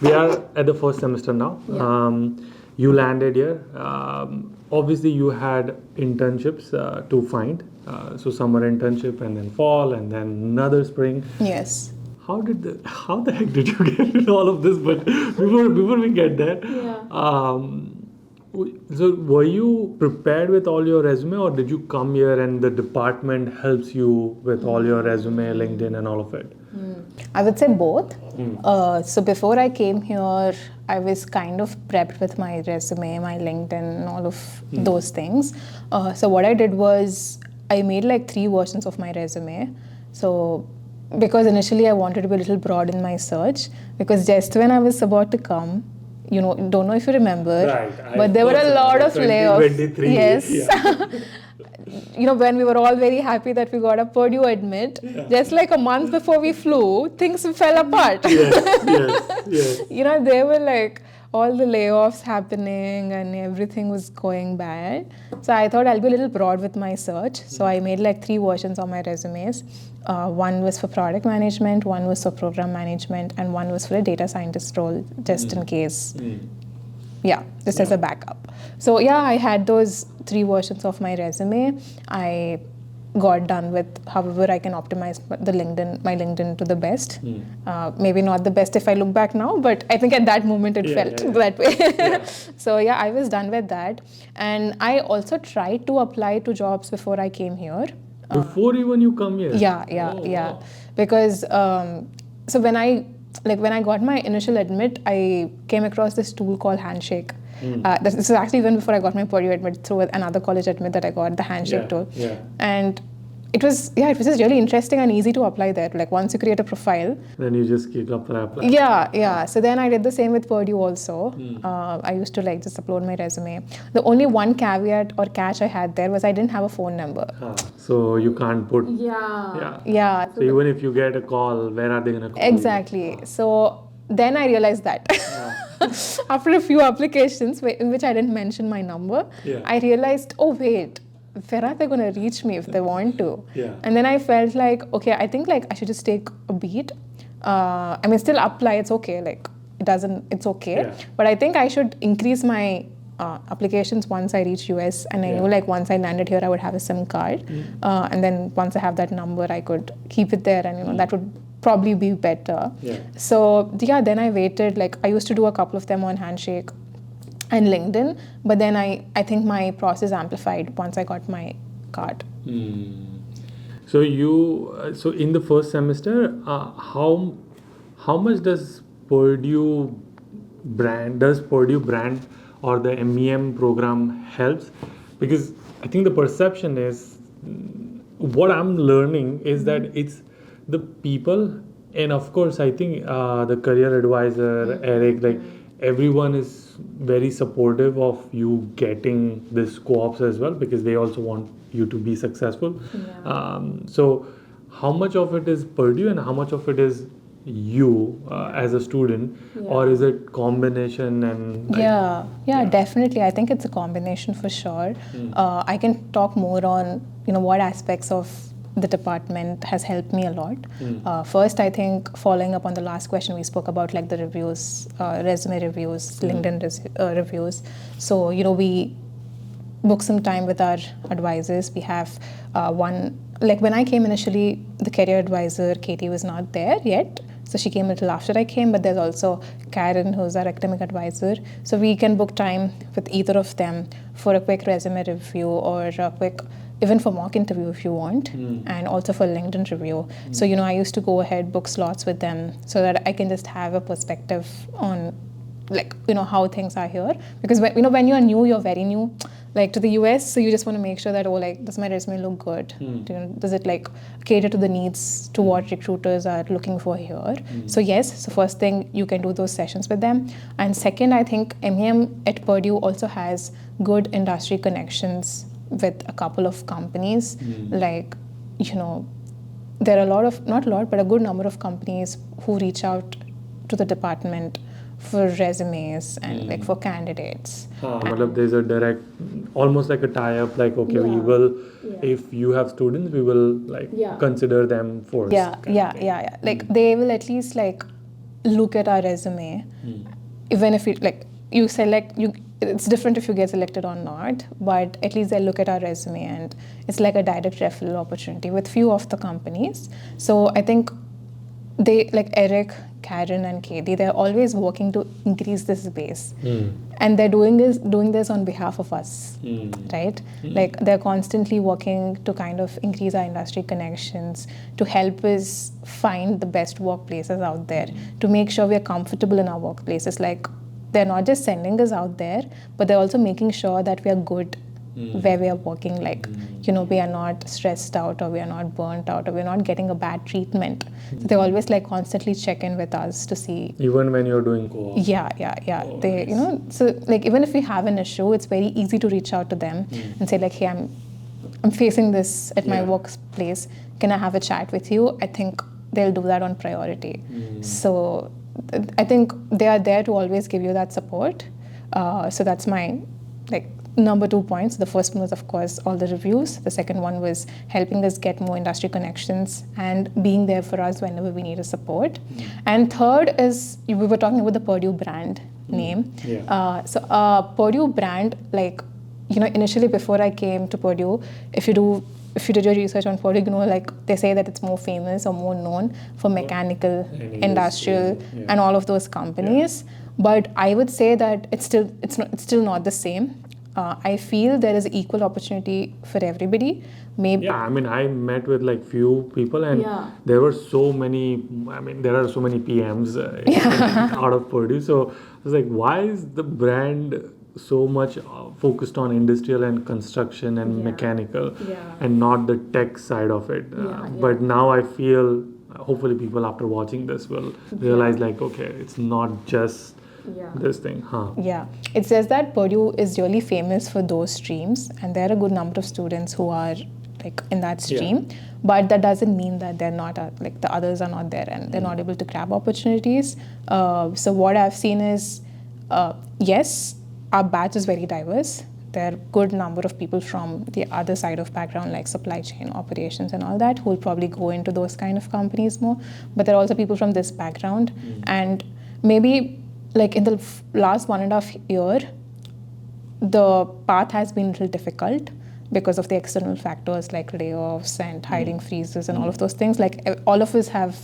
We are at the first semester now. You landed here. Obviously, you had internships to find. So summer internship and then fall and then another spring. Yes. How the heck did you get in all of this? But before we get there, so were you prepared with all your resume, or did you come here and the department helps you with all your resume, LinkedIn, and all of it? I would say both. So before I came here, I was kind of prepped with my resume, my LinkedIn, and all of those things. So what I did was I made like 3 versions of my resume. So because initially I wanted to be a little broad in my search, because just when I was about to come, don't know if you remember, but there were a lot of layoffs. Yes. When we were all very happy that we got a Purdue admit, just like a month before we flew, things fell apart. They were like all the layoffs happening and everything was going bad. So I thought I'll be a little broad with my search. So I made like 3 versions of my resumes. One was for product management, one was for program management, and one was for a data scientist role, just in case. Just as a backup. So I had those 3 versions of my resume. I got done with however I can optimize my LinkedIn to the best. Maybe not the best if I look back now, but I think at that moment it felt that way. So yeah, I was done with that. And I also tried to apply to jobs before I came here. Before even you come here? Yeah. Wow. Because so when I got my initial admit, I came across this tool called Handshake. This is actually even before I got my Purdue admit, through another college admit that I got, the Handshake tool. And it was just really interesting and easy to apply there. Like once you create a profile, then you just click apply. Yeah. So then I did the same with Purdue also. I used to just upload my resume. The only one caveat or catch I had there was I didn't have a phone number. So you can't put. Yeah. So even if you get a call, where are they gonna call? Exactly. So then I realized that. After a few applications in which I didn't mention my number, I realized, oh wait, where are they going to reach me if they want to? And then I felt like, okay, I think I should just take a beat. I mean, still apply, it's okay. It's okay. But I think I should increase my applications once I reach US. And I knew once I landed here, I would have a SIM card. And then once I have that number, I could keep it there. And, that would probably be better. So then I waited. I used to do a couple of them on Handshake and LinkedIn, but then I think my process amplified once I got my card. So in the first semester, how much does Purdue brand or the MEM program helps? Because I think the perception is, what I'm learning is that it's the people, and of course I think the career advisor, Eric, everyone is very supportive of you getting this co-ops as well, because they also want you to be successful. So how much of it is Purdue and how much of it is you as a student, or is it combination? And definitely I think it's a combination for sure. I can talk more on what aspects of the department has helped me a lot. First, I think following up on the last question we spoke about, the reviews, resume reviews, LinkedIn reviews. So we book some time with our advisors. We have one, when I came initially, the career advisor Katie was not there yet. So she came a little after I came, but there's also Karen, who's our academic advisor. So we can book time with either of them for a quick resume review or a quick, even for mock interview if you want, and also for LinkedIn review. So, I used to go ahead, book slots with them so that I can just have a perspective on, how things are here. Because, when you're new, you're very new, to the US, so you just want to make sure that, does my resume look good? Does it, cater to the needs to what recruiters are looking for here? So, yes, so first thing, you can do those sessions with them. And second, I think MEM at Purdue also has good industry connections with a couple of companies. There are a good number of companies who reach out to the department for resumes and for candidates. There's a direct, almost like a tie-up, we will, if you have students, we will consider them first. They will at least look at our resume, even if you select, it's different if you get selected or not, but at least they'll look at our resume, and it's like a direct referral opportunity with few of the companies. So I think they, Eric, Karen and Katie, they're always working to increase this base. And they're doing this on behalf of us, right? They're constantly working to kind of increase our industry connections, to help us find the best workplaces out there, to make sure we're comfortable in our workplaces. They're not just sending us out there, but they're also making sure that we are good where we are working. We are not stressed out, or we are not burnt out, or we're not getting a bad treatment. So they always constantly check in with us to see. Even when you're doing co-op. Yeah. Oh, they, nice. So even if we have an issue, it's very easy to reach out to them and say hey, I'm facing this at my workplace. Can I have a chat with you? I think they'll do that on priority. So I think they are there to always give you that support. So that's my number 2 points. The first one was, of course, all the reviews. The second one was helping us get more industry connections and being there for us whenever we need a support. And third is, we were talking about the Purdue brand name. So Purdue brand, initially before I came to Purdue, if you do if you did your research on Purdue, like they say that it's more famous or more known for mechanical, industrial, and all of those companies. But I would say that it's still not the same. I feel there is equal opportunity for everybody. Maybe. Yeah, I mean, I met with like few people, and there were so many. I mean, there are so many PMs out of Purdue. So I was like, why is the brand so much focused on industrial and construction and mechanical, and not the tech side of it? But now I feel, hopefully, people after watching this will realize, like, okay, it's not just this thing, Yeah, it says that Purdue is really famous for those streams, and there are a good number of students who are like in that stream, but that doesn't mean that they're not like the others are not there and they're not able to grab opportunities. So what I've seen is, yes, our batch is very diverse. There are a good number of people from the other side of background, like supply chain operations and all that, who will probably go into those kind of companies more. But there are also people from this background, and maybe like in the last 1.5 years, the path has been a little difficult because of the external factors like layoffs and hiring freezes and all of those things. Like all of us have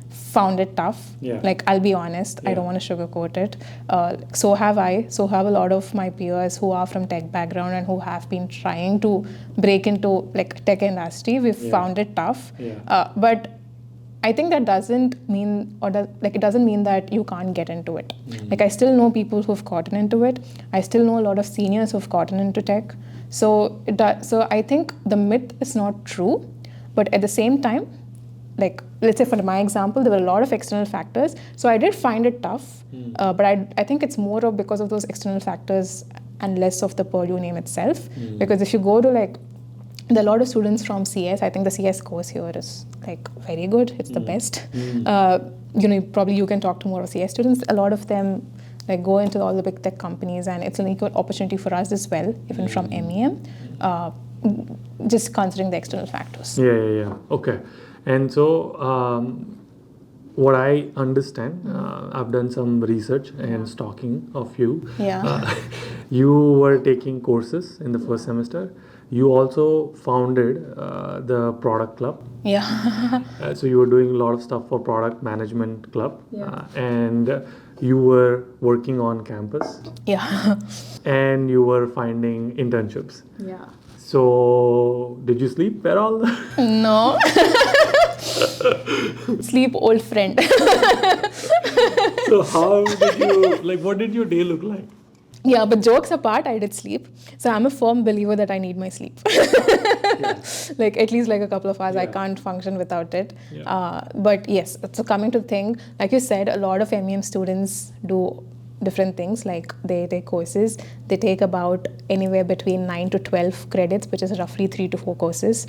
found it tough. Like, I'll be honest, I don't want to sugarcoat it. So have I. So have a lot of my peers who are from tech background and who have been trying to break into like tech industry. We've found it tough. But I think that doesn't mean, it doesn't mean that you can't get into it. Like, I still know people who've gotten into it. I still know a lot of seniors who've gotten into tech. So I think the myth is not true, but at the same time, like, let's say for my example, there were a lot of external factors. So I did find it tough, but I think it's more of because of those external factors and less of the Purdue name itself. Because if you go to like, there are a lot of students from CS. I think the CS course here is like very good. It's the best. Probably you can talk to more of CS students. A lot of them like go into all the big tech companies, and it's an equal opportunity for us as well, even from MEM, just considering the external factors. Yeah. Okay. And so, what I understand, I've done some research and stalking of you. You were taking courses in the first semester. You also founded the product club. So you were doing a lot of stuff for product management club. And you were working on campus. And you were finding internships. So did you sleep at all? No. Sleep, old friend. So how did you, what did your day look like? Yeah, but jokes apart, I did sleep. So I'm a firm believer that I need my sleep. Like at least like a couple of hours, I can't function without it. But yes, so coming to the thing, like you said, a lot of MEM students do different things, like they take courses. They take about anywhere between 9 to 12 credits, which is roughly 3 to 4 courses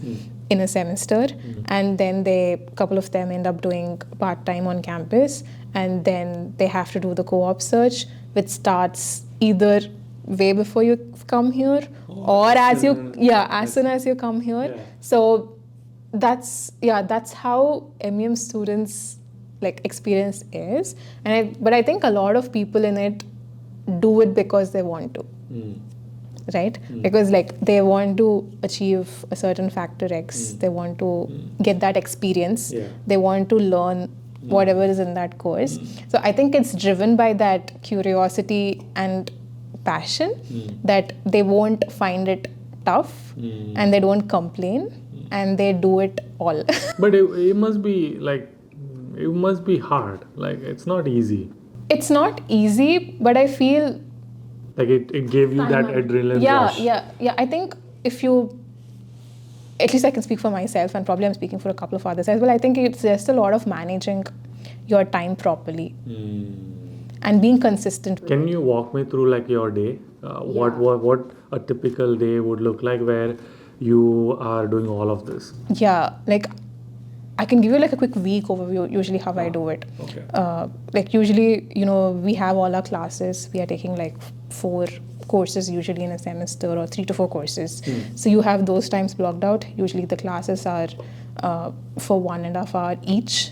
in a semester. And then a couple of them end up doing part-time on campus. And then they have to do the co-op search, which starts either way before you come here or as soon as you come here. So that's how MEM students like experience is. But I think a lot of people in it do it because they want to. Right? Because like they want to achieve a certain factor X. They want to get that experience. They want to learn whatever is in that course. So I think it's driven by that curiosity and passion that they won't find it tough and they don't complain and they do it all. But it must be hard. Like, it's not easy. It's not easy, but I feel like it gave you that adrenaline rush. Yeah. I think if you, at least I can speak for myself, and probably I'm speaking for a couple of others as well, I think it's just a lot of managing your time properly and being consistent. Can you walk me through like your day? What a typical day would look like where you are doing all of this? Yeah, like I can give you like a quick week overview, usually how I do it. Okay. Like usually, we have all our classes. We are taking like 4 courses usually in a semester, or 3 to 4 courses. So you have those times blocked out. Usually the classes are for 1.5 hours each,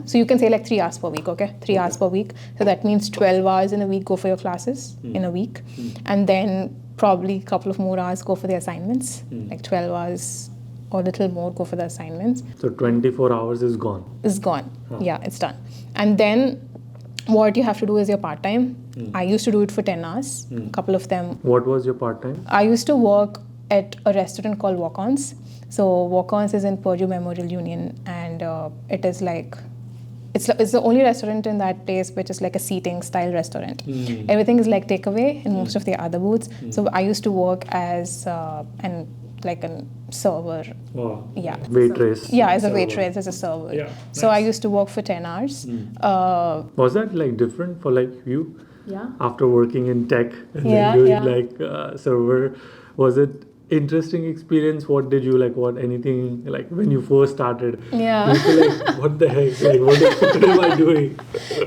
so you can say like 3 hours per week, okay? 3 hours per week. So that means 12 hours in a week go for your classes in a week. And then probably a couple of more hours go for the assignments, like 12 hours or a little more, go for the assignments. So 24 hours is gone. It's gone. Yeah, it's done. And then what you have to do is your part-time. I used to do it for 10 hours, a couple of them. What was your part-time? I used to work at a restaurant called Walk-Ons. So Walk-Ons is in Purdue Memorial Union, and it is like, it's the only restaurant in that place which is like a seating style restaurant. Everything is like takeaway in most of the other booths. So I used to work as a server. Wow. Yeah. Waitress. Yeah, as a server. waitress, as a server. Yeah, So I nice. used to work for 10 hours. Was that like different for like you? Yeah. After working in tech and Yeah, then doing yeah. like server, was it interesting experience? What did you like? What anything like when you first started? Yeah. You feel like what the heck? Like what am I doing?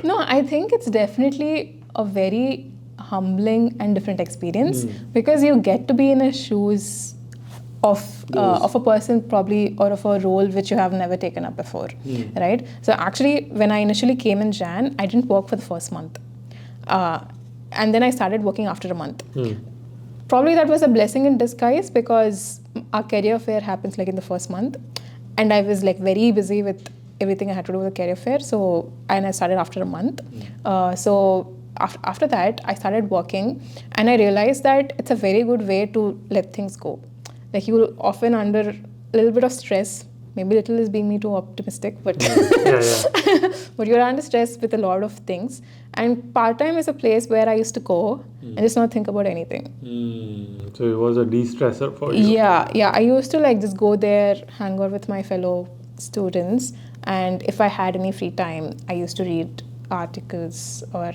No, I think it's definitely a very humbling and different experience because you get to be in the shoes of a person probably, or of a role which you have never taken up before, right? So actually, when I initially came in Jan, I didn't work for the first month, and then I started working after a month. Probably that was a blessing in disguise because our career fair happens like in the first month, and I was like very busy with everything I had to do with the career fair. So, and I started after a month. So after that, I started working, and I realized that it's a very good way to let things go. Like you will often under a little bit of stress. Maybe little is being me too optimistic, but but you're under stress with a lot of things. And part-time is a place where I used to go and just not think about anything. So it was a de-stressor for you. Yeah. I used to like just go there, hang out with my fellow students, and if I had any free time, I used to read articles, or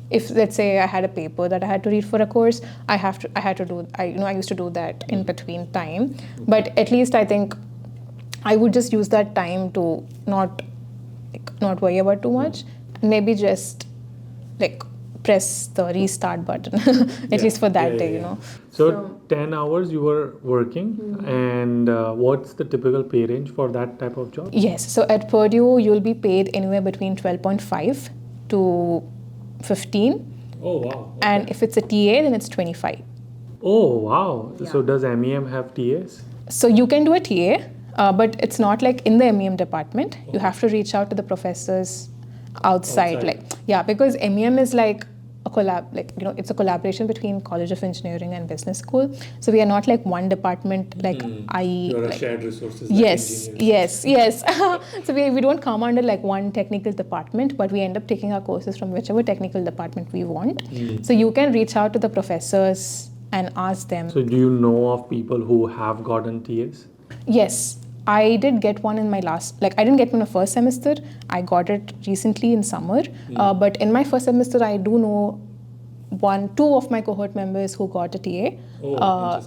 if let's say I had a paper that I had to read for a course, I used to do that in between time. But at least I think I would just use that time to not worry about too much, and maybe just like press the restart button at least for that day, you know. So 10 hours you were working, and what's the typical pay range for that type of job? Yes, so at Purdue you'll be paid anywhere between 12.5 to 15. Oh wow. And if it's a TA, then it's 25. Oh wow. So does MEM have TAs? So you can do a TA, but it's not like in the MEM department. You have to reach out to the professors outside. Because MEM is like a it's a collaboration between College of Engineering and Business School. So we are not like one department, like You're a shared resources. Yes. So we don't come under like one technical department, but we end up taking our courses from whichever technical department we want. So you can reach out to the professors and ask them. So do you know of people who have gotten TAs? Yes, I did get one in my I didn't get one in the first semester. I got it recently in summer. But in my first semester, I do know two of my cohort members who got a TA.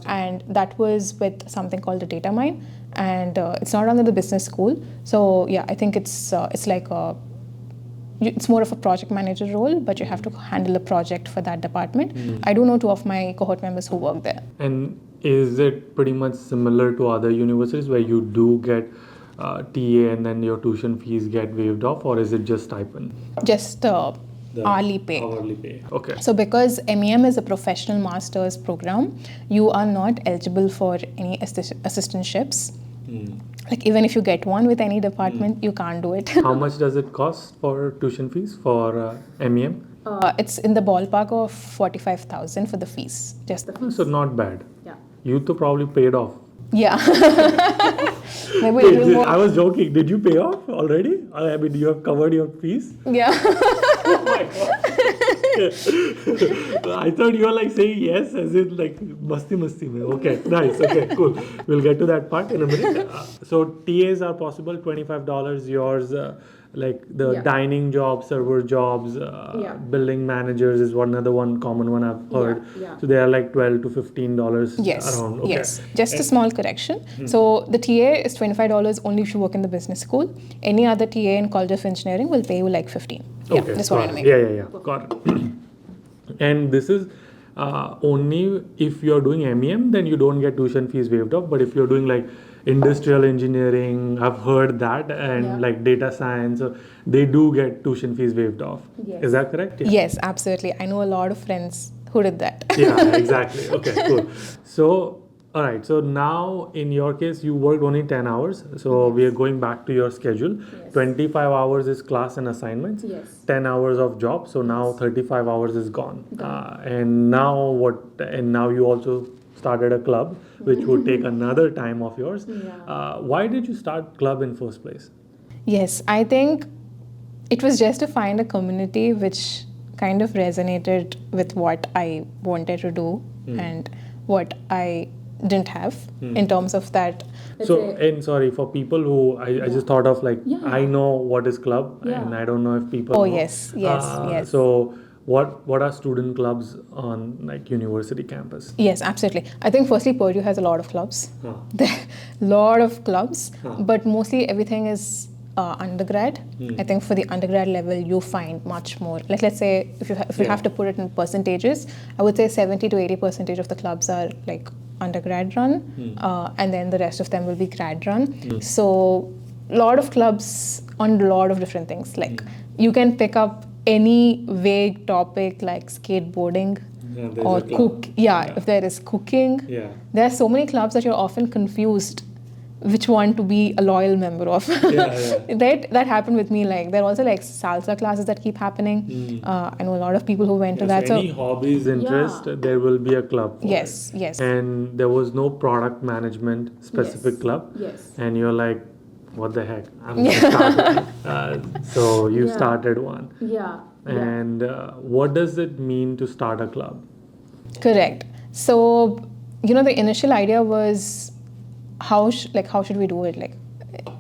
And that was with something called a data mine. And it's not under the business school. So yeah, I think it's like it's more of a project manager role, but you have to handle a project for that department. I do know two of my cohort members who work there. And is it pretty much similar to other universities where you do get TA and then your tuition fees get waived off, or is it just stipend? Just hourly pay. Hourly pay. Okay. So because MEM is a professional master's program, you are not eligible for any assistantships. Like even if you get one with any department, you can't do it. How much does it cost for tuition fees for MEM? It's in the ballpark of 45,000 for the fees, just the fees. So not bad. Yeah. You too probably paid off. Yeah. Maybe a little more. I was joking. Did you pay off already? I mean, you have covered your fees? Yeah. Oh my God. I thought you were like saying yes as in like masti mein. Okay, nice. Okay, cool. We'll get to that part in a minute. So TAs are possible, $25. Yours, like the dining jobs, server jobs, building managers is another one common one I've heard. So they are like $12 to $15 around. Okay. Yes. Just a small correction. So the TA is $25 only if you work in the business school. Any other TA in College of Engineering will pay you like $15. Yeah, Okay, that's what I mean. Yeah. Got it. And this is only if you're doing MEM, then you don't get tuition fees waived off. But if you're doing like industrial engineering, I've heard that, and like data science, they do get tuition fees waived off. Yes. Is that correct? Yeah. Yes, absolutely. I know a lot of friends who did that. Yeah, exactly. Okay, cool. So All right. So now, in your case, you worked only 10 hours. So we are going back to your schedule. 25 hours is class and assignments. 10 hours of job. So now 35 hours is gone. And now what? And now you also started a club, which would take another time of yours. Why did you start club in first place? Yes, I think it was just to find a community which kind of resonated with what I wanted to do and what I didn't have in terms of that. And sorry, for people who I just thought of like, I know what is club and I don't know if people Oh, know. yes. So what are student clubs on like university campus? Yes, absolutely. I think firstly Purdue has a lot of clubs. There are a lot of clubs, but mostly everything is undergrad. I think for the undergrad level you find much more. Like, let's say if you have to put it in percentages, I would say 70 to 80% of the clubs are like undergrad run, and then the rest of them will be grad run. So a lot of clubs on a lot of different things. Like you can pick up any vague topic like skateboarding or cook. If there is cooking. There are so many clubs that you're often confused which one to be a loyal member of. That happened with me. Like there are also like salsa classes that keep happening. I know a lot of people who went to that. So any hobbies, interest, there will be a club for yes. And there was no product management specific club. And you're like, what the heck? I'm going to start one. So you started one. And what does it mean to start a club? Correct. So, the initial idea was how should we do it? Like,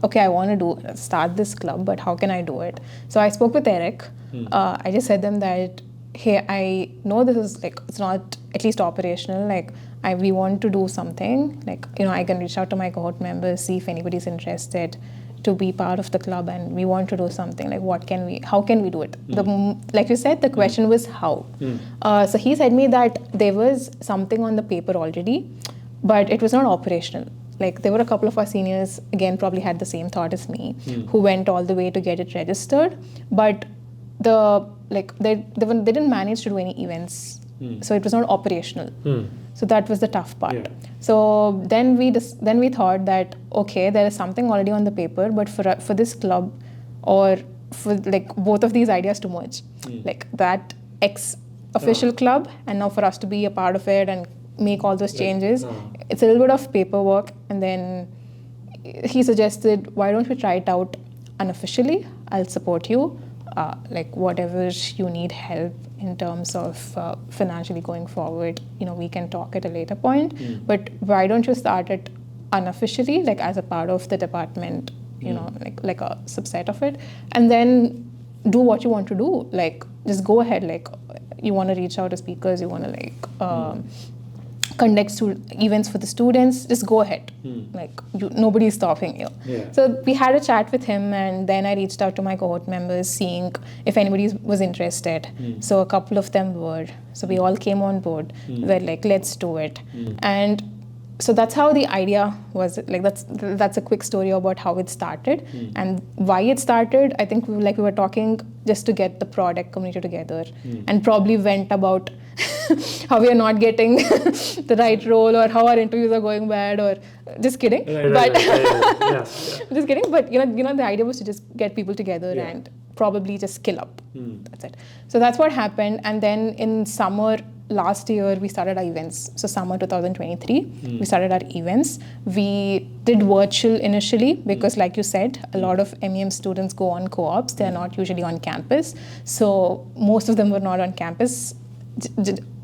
okay, I want to start this club, but how can I do it? So I spoke with Eric. I just said them that, hey, I know this is like, it's not at least operational. Like, we want to do something. Like, I can reach out to my cohort members, see if anybody's interested to be part of the club, and we want to do something. Like, how can we do it? Like you said, the question was how. So he said me that there was something on the paper already, but it was not operational. Like, there were a couple of our seniors, again, probably had the same thought as me, who went all the way to get it registered, but they didn't manage to do any events. So it was not operational. So that was the tough part. So then we thought that, okay, there is something already on the paper, but for this club, or for like both of these ideas to merge, like that official club, and now for us to be a part of it and make all those changes, it's a little bit of paperwork. And then he suggested, why don't we try it out unofficially? I'll support you, like whatever you need help in terms of financially going forward, we can talk at a later point. But why don't you start it unofficially, like as a part of the department, like a subset of it, and then do what you want to do. Like, just go ahead. Like, you want to reach out to speakers, you want to conduct events for the students, just go ahead. Like, nobody's stopping you. So we had a chat with him, and then I reached out to my cohort members, seeing if anybody was interested. So a couple of them were. So we all came on board. We're like, let's do it. And so that's how the idea was. Like, that's a quick story about how it started and why it started. I think we were talking just to get the product community together, and probably went about how we are not getting the right role, or how our interviews are going bad, or just kidding. Just kidding. But the idea was to just get people together and probably just skill up. That's it. So that's what happened. And then in summer last year, we started our events. So summer 2023, we started our events. We did virtual initially because, like you said, a lot of MEM students go on co-ops. They're not usually on campus. So most of them were not on campus.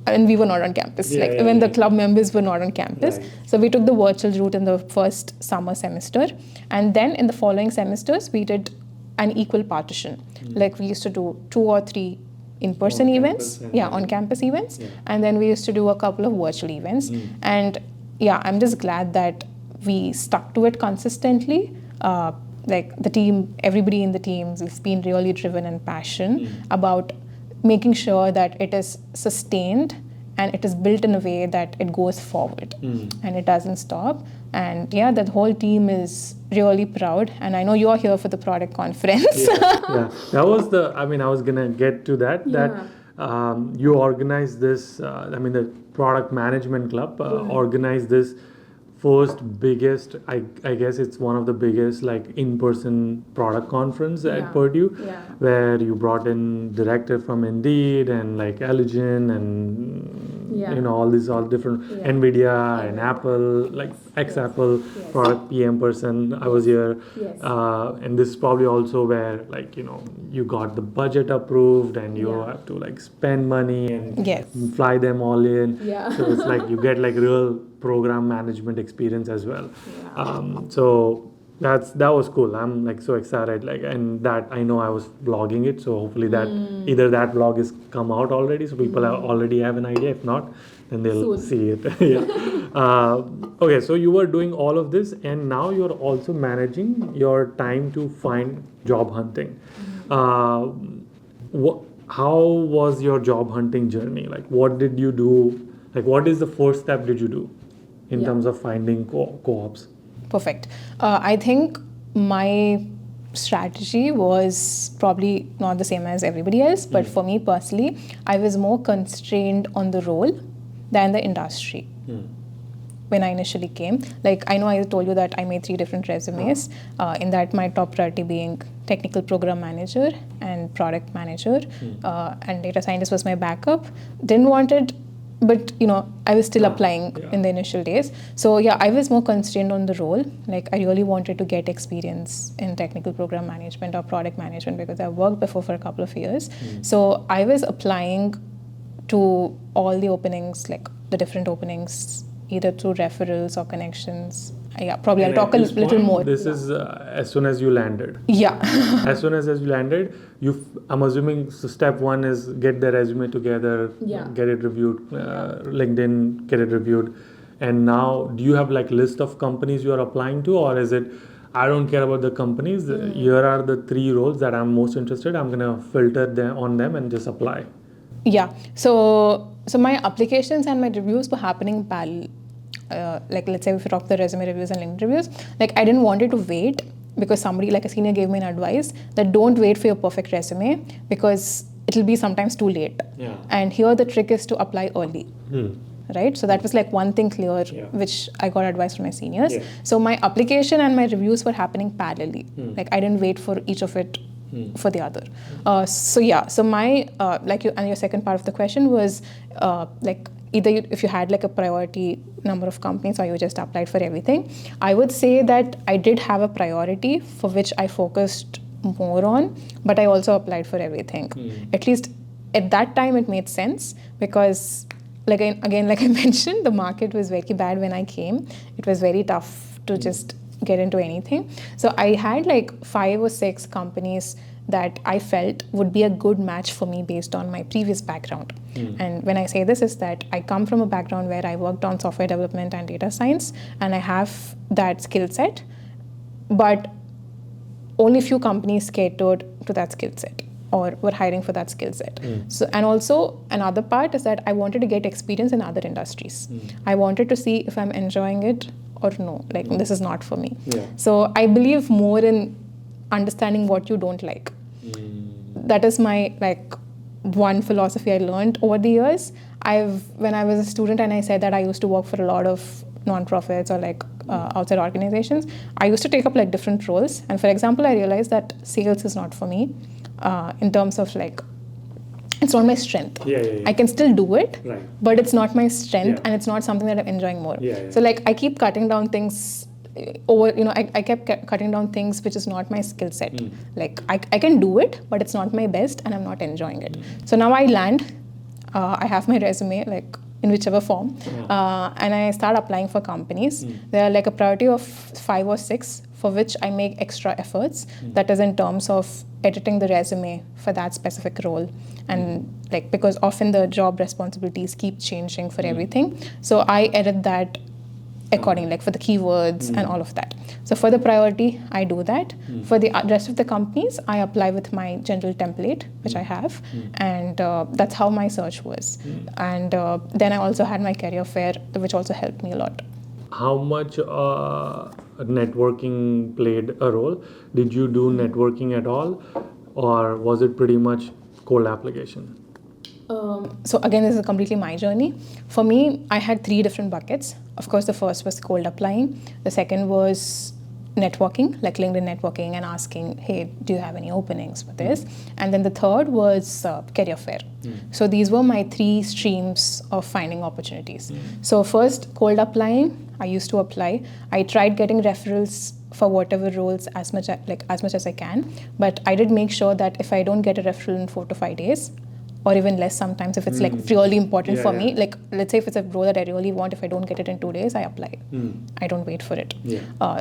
And we were not on campus. Even the club members were not on campus. So we took the virtual route in the first summer semester. And then in the following semesters, we did an equal partition. Like, we used to do 2 or 3 in-person events, on-campus events. And then we used to do a couple of virtual events. And I'm just glad that we stuck to it consistently. Like, the team, everybody in the teams has been really driven and passionate about making sure that it is sustained and it is built in a way that it goes forward and it doesn't stop. And that whole team is really proud. And I know you're here for the product conference. That was I was going to get to that. You organized this, the product management club organized this first biggest, I guess it's one of the biggest like in-person product conference at Purdue, where you brought in director from Indeed and like Allegiant and all different Nvidia and Apple, like ex-Apple product PM person. I was here, and this is probably also where like you got the budget approved and you have to like spend money and fly them all in. So it's like you get like real program management experience as well. So that was cool. I'm like so excited, like, and that I know I was vlogging it, so hopefully that either that vlog is come out already, so people already have an idea. If not, then they'll see it. Okay, so you were doing all of this, and now you're also managing your time to find job hunting. How was your job hunting journey? Like, what did you do? Like, what is the first step did you do in terms of finding co-ops? Perfect. I think my strategy was probably not the same as everybody else, but for me personally, I was more constrained on the role than the industry. When I initially came, like I know I told you that I made 3 different resumes. In that, my top priority being technical program manager and product manager, and data scientist was my backup. Didn't want it, but I was still applying in the initial days. So I was more constrained on the role. Like I really wanted to get experience in technical program management or product management because I worked before for a couple of years. So I was applying to all the openings, like the different openings, either through referrals or connections. Probably I'll talk a little more. This is as soon as you landed. As soon as you landed, I'm assuming step 1 is get the resume together, get it reviewed, LinkedIn, get it reviewed. And now, do you have like list of companies you are applying to, or is it, I don't care about the companies, here are the 3 roles that I'm most interested, I'm gonna filter them on them and just apply? So my applications and my reviews were happening parallel. Like let's say if we talk the resume reviews and LinkedIn reviews, like I didn't want it to wait because somebody like a senior gave me an advice that don't wait for your perfect resume because it'll be sometimes too late. And here the trick is to apply early. Right? So that was like one thing clear, which I got advice from my seniors. So my application and my reviews were happening parallelly. Like I didn't wait for each of it for the other. So my, like you, and your second part of the question was like either if you had like a priority number of companies or you just applied for everything. I would say that I did have a priority for which I focused more on, but I also applied for everything. At least at that time it made sense because like I mentioned, the market was very bad when I came. It was very tough to just get into anything. So I had like 5 or 6 companies that I felt would be a good match for me based on my previous background. And when I say this is that I come from a background where I worked on software development and data science, and I have that skill set, but only few companies catered to that skill set or were hiring for that skill set. So, and also another part is that I wanted to get experience in other industries. I wanted to see if I'm enjoying it or no, like this is not for me. So I believe more in understanding what you don't like. That is my like one philosophy I learned over the years. When I was a student and I said that I used to work for a lot of non-profits or like outside organizations, I used to take up like different roles. And for example, I realized that sales is not for me in terms of like, it's not my strength. I can still do it, but it's not my strength and it's not something that I'm enjoying more. So like I keep cutting down things I kept cutting down things which is not my skill set. Like I can do it, but it's not my best and I'm not enjoying it. So now I land, I have my resume like in whichever form, and I start applying for companies. There are like a priority of 5 or 6 for which I make extra efforts. That is in terms of editing the resume for that specific role. And like because often the job responsibilities keep changing for everything. So I edit that according, like for the keywords and all of that. So for the priority, I do that. For the rest of the companies, I apply with my general template, which I have. And that's how my search was. And then I also had my career fair, which also helped me a lot. How much networking played a role? Did you do networking at all? Or was it pretty much cold application? So again, this is completely my journey. For me, I had 3 different buckets. Of course, the first was cold applying. The second was networking, like LinkedIn networking and asking, hey, do you have any openings for this? And then the third was career fair. So these were my 3 streams of finding opportunities. So first, cold applying, I used to apply. I tried getting referrals for whatever roles as much as I can, but I did make sure that if I don't get a referral in 4 to 5 days, or even less sometimes if it's like really important for me, like let's say if it's a role that I really want, if I don't get it in 2 days, I apply. I don't wait for it.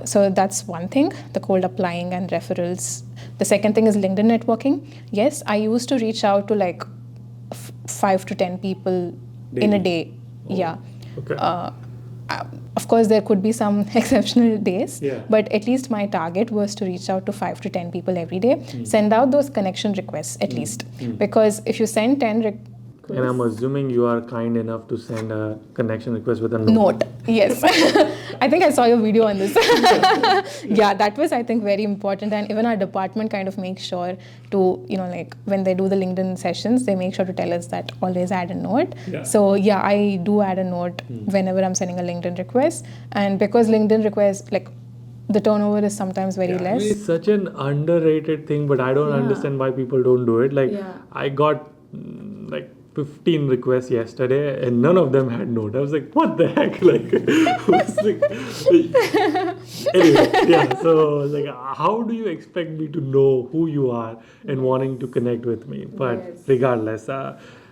So that's one thing, the cold applying and referrals. The second thing is LinkedIn networking. Yes, I used to reach out to like 5 to 10 people in a day. Okay. Of course, there could be some exceptional days, but at least my target was to reach out to 5 to 10 people every day. Send out those connection requests at least. Because if you send 10 requests... And I'm assuming you are kind enough to send a connection request with a note. Yes. I think I saw your video on this. Yeah, that was, I think, very important. And even our department kind of makes sure to, like when they do the LinkedIn sessions, they make sure to tell us that always add a note. So yeah, I do add a note whenever I'm sending a LinkedIn request. And because LinkedIn requests, like, the turnover is sometimes very less. It's such an underrated thing, but I don't understand why people don't do it. Like, I got like 15 requests yesterday and none of them had note. I was like, what the heck? Anyway, so like, how do you expect me to know who you are and wanting to connect with me? But regardless,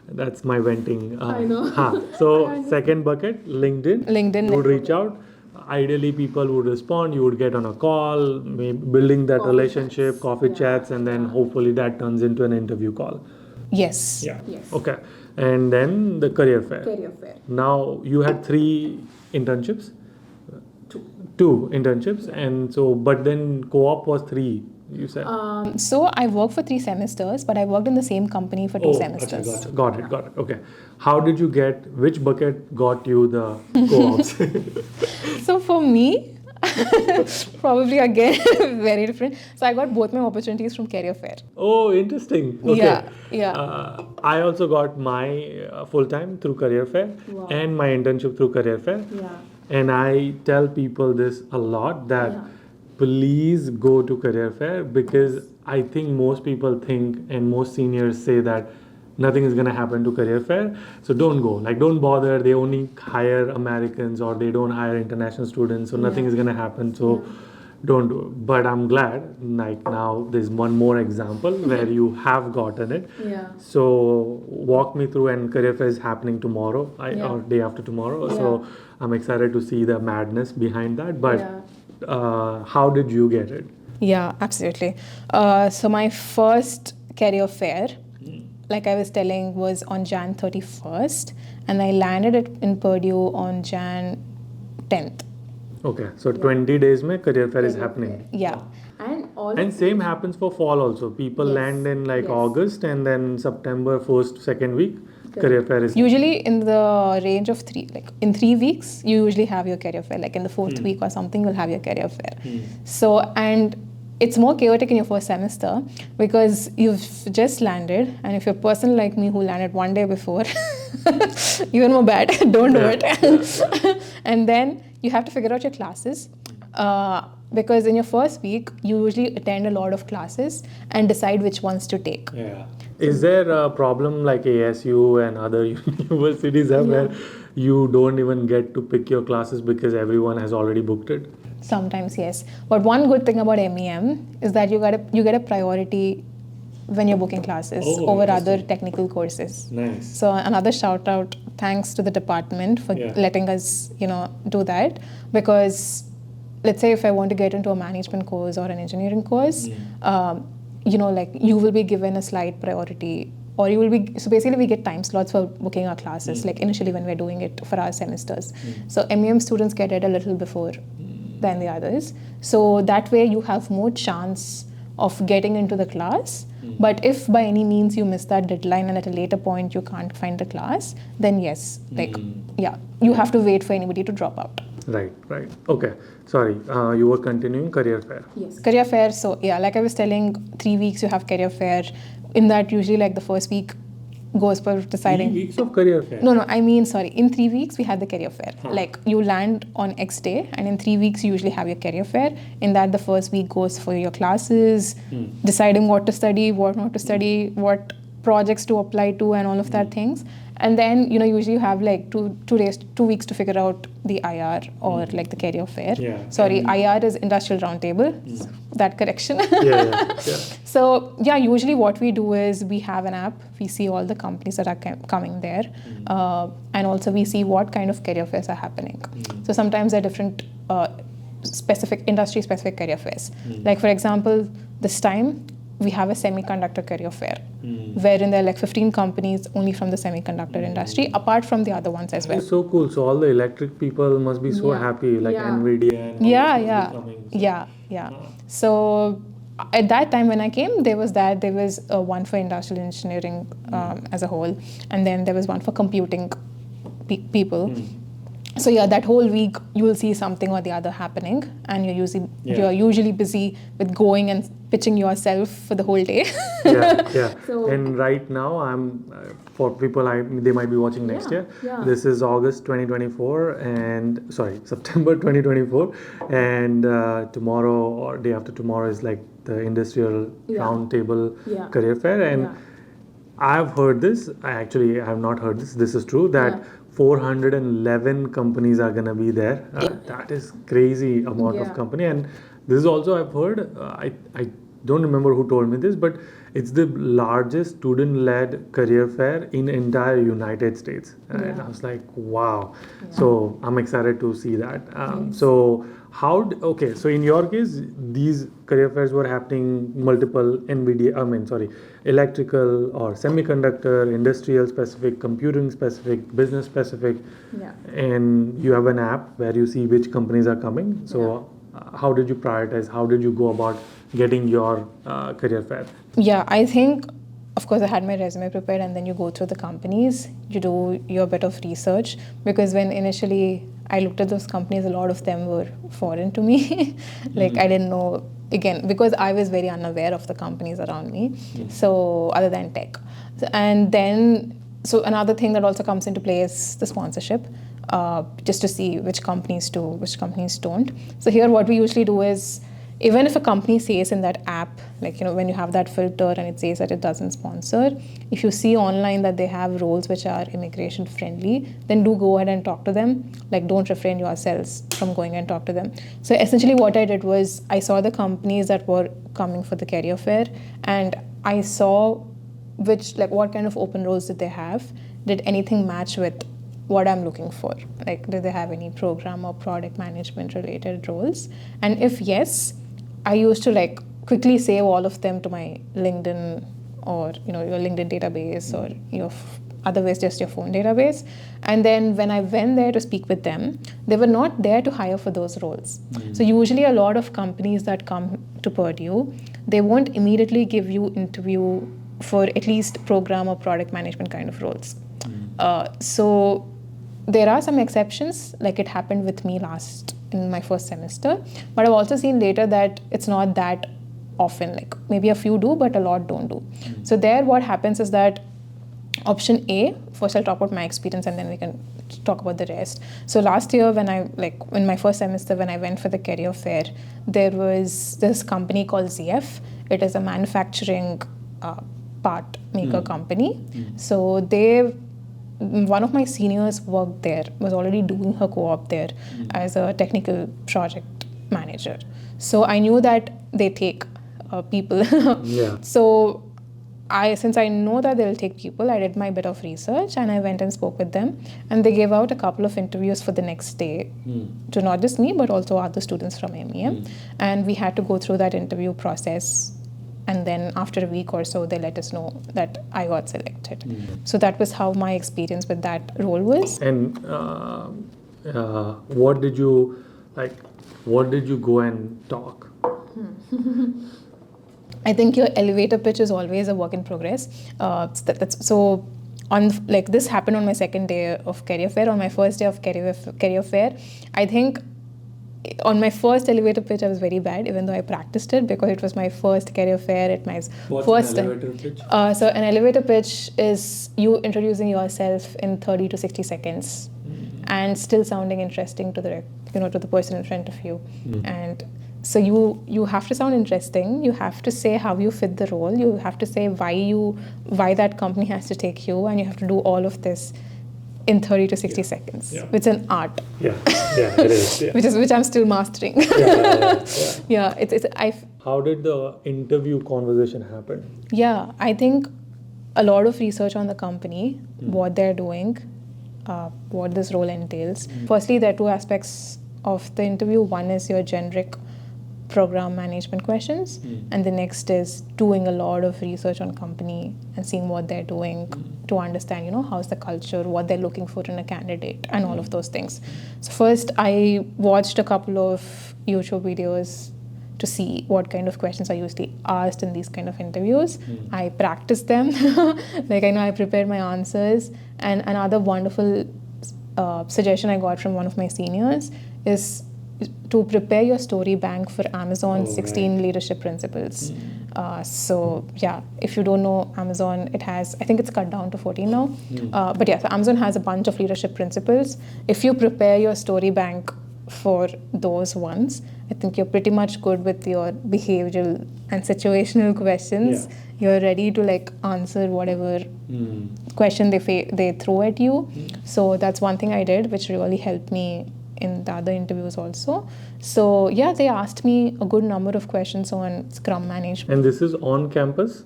that's my venting. I know. So second bucket, LinkedIn. You would reach out. Ideally, people would respond. You would get on a call, maybe building that relationship, coffee chats, and then hopefully that turns into an interview call. Yes. Okay. And then the career fair. Now you had 3 internships. 2 internships, and so but then co-op was 3. You said. So I worked for 3 semesters, but I worked in the same company for 2 semesters. Okay, got it. Okay. How did you get? Which bucket got you the co-ops? So for me, probably again very different. So I got both my opportunities from career fair. Oh, interesting. Okay. Yeah. I also got my full-time through career fair and my internship through career fair. And I tell people this a lot that please go to career fair, because I think most people think and most seniors say that nothing is going to happen to career fair, so don't go, like don't bother, they only hire Americans or they don't hire international students, so nothing is going to happen, so don't do it. But I'm glad, like now there's one more example where you have gotten it. So walk me through, and career fair is happening tomorrow or day after tomorrow, so I'm excited to see the madness behind that. But how did you get it? Yeah, absolutely. So my first career fair, like I was telling, was on Jan 31st, and I landed it in Purdue on Jan 10th. Okay, so 20 days mein career fair is happening. Yeah. And same happens for fall also. People land in like August, and then September 1st, 2nd week, career fair is usually in the range of 3, like in 3 weeks, you usually have your career fair. Like in the 4th week or something, you'll have your career fair. So, and it's more chaotic in your first semester because you've just landed, and if you're a person like me who landed 1 day before, even more bad, don't do it. And then you have to figure out your classes. Because in your first week, you usually attend a lot of classes and decide which ones to take. Is there a problem like ASU and other universities have where you don't even get to pick your classes because everyone has already booked it? Sometimes, yes. But one good thing about MEM is that you get a priority when you're booking classes over other technical courses. Nice. So another shout out, thanks to the department for letting us, do that. Because let's say if I want to get into a management course or an engineering course, you will be given a slight priority, or you will be, so basically we get time slots for booking our classes, like initially when we're doing it for our semesters. So MEM students get it a little before than the others. So that way you have more chance of getting into the class. But if by any means you miss that deadline and at a later point you can't find the class, then yes, you have to wait for anybody to drop out. Right. Okay. Sorry, you were continuing career fair. Yes. Career fair, so like I was telling, 3 weeks you have career fair. In that, usually like the first week, goes for deciding. 3 weeks of career fair? No, I mean, sorry. In 3 weeks, we had the career fair. Like, you land on X day, and in 3 weeks, you usually have your career fair. In that, the first week goes for your classes, deciding what to study, what not to study, what projects to apply to, and all of that things. And then, usually you have like 2 weeks to figure out the IR or like the career fair. Yeah. Sorry, IR is Industrial Roundtable. That correction. Yeah. So, usually what we do is we have an app. We see all the companies that are coming there. And also we see what kind of career fairs are happening. So sometimes there are different industry-specific career fairs. Like, for example, this time, we have a semiconductor career fair, wherein there are like 15 companies only from the semiconductor industry, apart from the other ones as well. It's so cool. So all the electric people must be so happy, like NVIDIA. And Yeah. So at that time when I came, there was one for industrial engineering as a whole, and then there was one for computing people. So that whole week you will see something or the other happening, and you're usually busy with going and pitching yourself for the whole day. So, and right now for people they might be watching next year. This is August 2024 and September 2024, and tomorrow or day after tomorrow is like the Industrial Roundtable Career Fair, and I've heard this. I have not heard this. This is true that 411 companies are gonna be there. That is crazy amount of company, and this is also I've heard. I don't remember who told me this, but it's the largest student-led career fair in entire United States, and I was like, wow. So I'm excited to see that. So so in your case, these career fairs were happening multiple electrical or semiconductor, industrial specific, computing specific, business specific, and you have an app where you see which companies are coming. So how did you prioritize? How did you go about getting your career fair? Yeah, I think, of course, I had my resume prepared, and then you go through the companies, you do your bit of research, because when initially I looked at those companies, a lot of them were foreign to me. Like, I didn't know, again, because I was very unaware of the companies around me. So, other than tech. And then, so another thing that also comes into play is the sponsorship, just to see which companies do, which companies don't. So here what we usually do is, even if a company says in that app, like, when you have that filter and it says that it doesn't sponsor, if you see online that they have roles which are immigration friendly, then do go ahead and talk to them. Like, don't refrain yourselves from going and talk to them. So essentially what I did was, I saw the companies that were coming for the career fair, and I saw what kind of open roles did they have? Did anything match with what I'm looking for? Like, did they have any program or product management related roles? And if yes, I used to quickly save all of them to my LinkedIn or your LinkedIn database, or otherwise just your phone database. And then when I went there to speak with them, they were not there to hire for those roles. So usually a lot of companies that come to Purdue, they won't immediately give you interview for at least program or product management kind of roles. So there are some exceptions, like it happened with me in my first semester, but I've also seen later that it's not that often, like maybe a few do, but a lot don't do. So there what happens is that option A, first I'll talk about my experience and then we can talk about the rest. So last year in my first semester when I went for the career fair, there was this company called ZF. It is a manufacturing part maker company. So one of my seniors worked there, was already doing her co-op there as a technical project manager. So I knew that they take people. So since I know that they'll take people, I did my bit of research and I went and spoke with them. And they gave out a couple of interviews for the next day to not just me, but also other students from MEM. And we had to go through that interview process. And then after a week or so, they let us know that I got selected. So that was how my experience with that role was. And what did you go and talk? I think your elevator pitch is always a work in progress. So this happened on my second day of career fair. On my first day of career fair, I think on my first elevator pitch, I was very bad, even though I practiced it because it was my first career fair at my first an elevator pitch? So an elevator pitch is you introducing yourself in 30 to 60 seconds and still sounding interesting to the to the person in front of you. And so you have to sound interesting. You have to say how you fit the role. You have to say why that company has to take you, and you have to do all of this in 30 to 60 seconds. Yeah. It's an art. Yeah, it is. Yeah. which I'm still mastering. Yeah, How did the interview conversation happen? Yeah, I think a lot of research on the company, what they're doing, what this role entails. Firstly, there are two aspects of the interview. One is your generic program management questions, and the next is doing a lot of research on company and seeing what they're doing to understand, how's the culture, what they're looking for in a candidate, and all of those things. So first, I watched a couple of YouTube videos to see what kind of questions are usually asked in these kind of interviews. I practiced them. I prepared my answers. And another wonderful suggestion I got from one of my seniors is to prepare your story bank for Amazon's 16 leadership principles. So if you don't know Amazon, I think it's cut down to 14 now. So Amazon has a bunch of leadership principles. If you prepare your story bank for those ones, I think you're pretty much good with your behavioral and situational questions. You're ready to answer whatever question they throw at you. So that's one thing I did, which really helped me in the other interviews also. So they asked me a good number of questions on Scrum management. And this is on campus?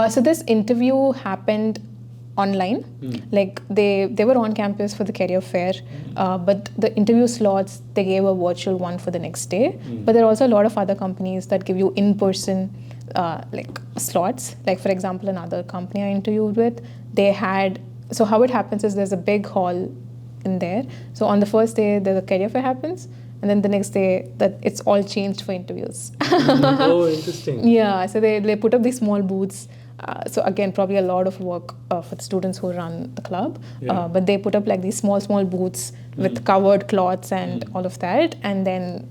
So this interview happened online. They were on campus for the career fair, but the interview slots, they gave a virtual one for the next day. But there are also a lot of other companies that give you in-person slots. For example, another company I interviewed with, they had, so how it happens is there's a big hall in there. So on the first day, the career fair happens, and then the next day, that it's all changed for interviews. Oh, interesting. Yeah, so they put up these small booths. So again, probably a lot of work for the students who run the club. But they put up these small booths with covered cloths and all of that. And then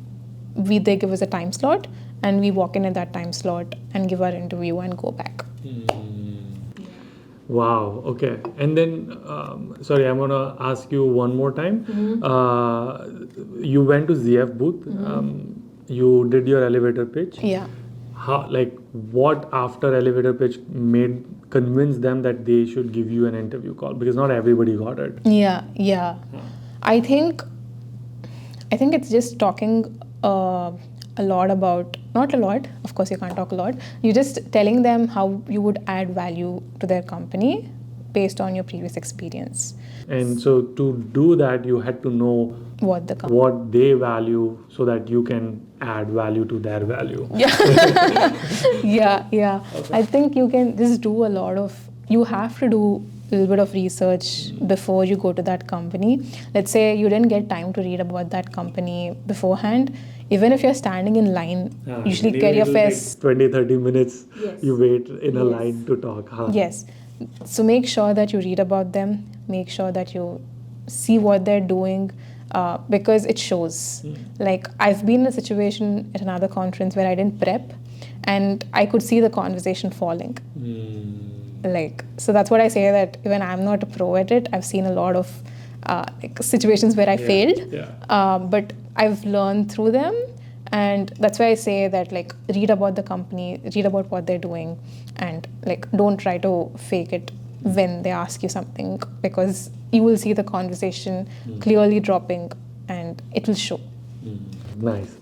they give us a time slot, and we walk in at that time slot and give our interview and go back. Wow, okay. And then, sorry, I'm going to ask you one more time. You went to ZF booth. You did your elevator pitch. Yeah. How, what after elevator pitch convinced them that they should give you an interview call? Because not everybody got it. Yeah. I think it's just talking a lot about, not a lot, of course you can't talk a lot, you're just telling them how you would add value to their company based on your previous experience. And so to do that, you had to know what they value so that you can add value to their value. Yeah. Okay. I think you can just do you have to do a little bit of research before you go to that company. Let's say you didn't get time to read about that company beforehand. Even if you're standing in line, usually career fairs, 20-30 minutes, you wait in a line to talk. Yes. So make sure that you read about them. Make sure that you see what they're doing, because it shows. I've been in a situation at another conference where I didn't prep, and I could see the conversation falling. So that's what I say, that even I'm not a pro at it. I've seen a lot of situations where I failed, but I've learned through them. And that's why I say that read about the company, read about what they're doing, and don't try to fake it when they ask you something, because you will see the conversation clearly dropping and it will show. Nice.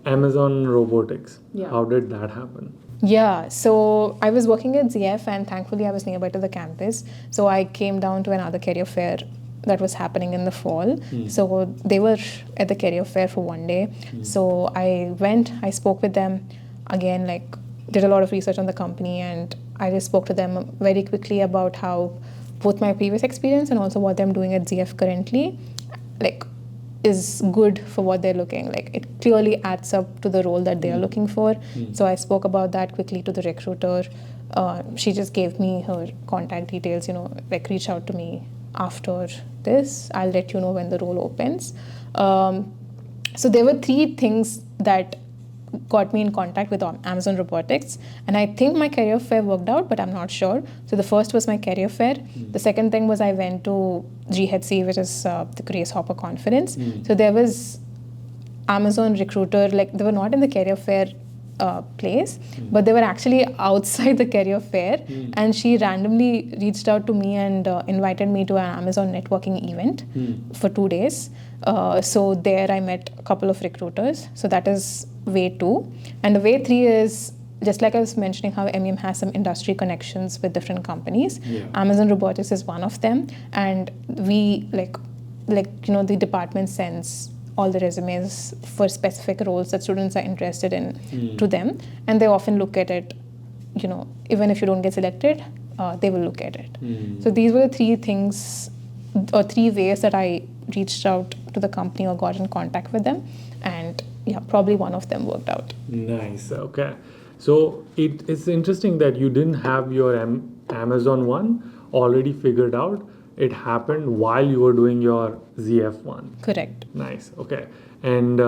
Amazon Robotics, how did that happen? Yeah, so I was working at ZF, and thankfully I was nearby to the campus. So I came down to another career fair that was happening in the fall. So they were at the career fair for one day. So I went, I spoke with them again, did a lot of research on the company, and I just spoke to them very quickly about how both my previous experience and also what I'm doing at ZF currently is good for what they're looking. It clearly adds up to the role that they are looking for. So I spoke about that quickly to the recruiter. She just gave me her contact details, reach out to me after this. I'll let you know when the role opens. So there were 3 things that got me in contact with Amazon Robotics, and I think my career fair worked out, but I'm not sure. So the first was my career fair. The second thing was I went to GHC, which is the Grace Hopper conference. So there was Amazon recruiter, like they were not in the career fair place, but they were actually outside the career fair, and she randomly reached out to me and invited me to an Amazon networking event for 2 days. So there I met a couple of recruiters. So that is way 2. And the way 3 is, just like I was mentioning how MEM has some industry connections with different companies, Amazon Robotics is one of them. And we the department sends all the resumes for specific roles that students are interested in to them, and they often look at it, even if you don't get selected, they will look at it. So these were the 3 things or 3 ways that I reached out to the company or got in contact with them, and probably one of them worked out. Nice. Okay. So it's interesting that you didn't have your Amazon one already figured out. It happened while you were doing your ZF one. Correct. Nice. Okay. And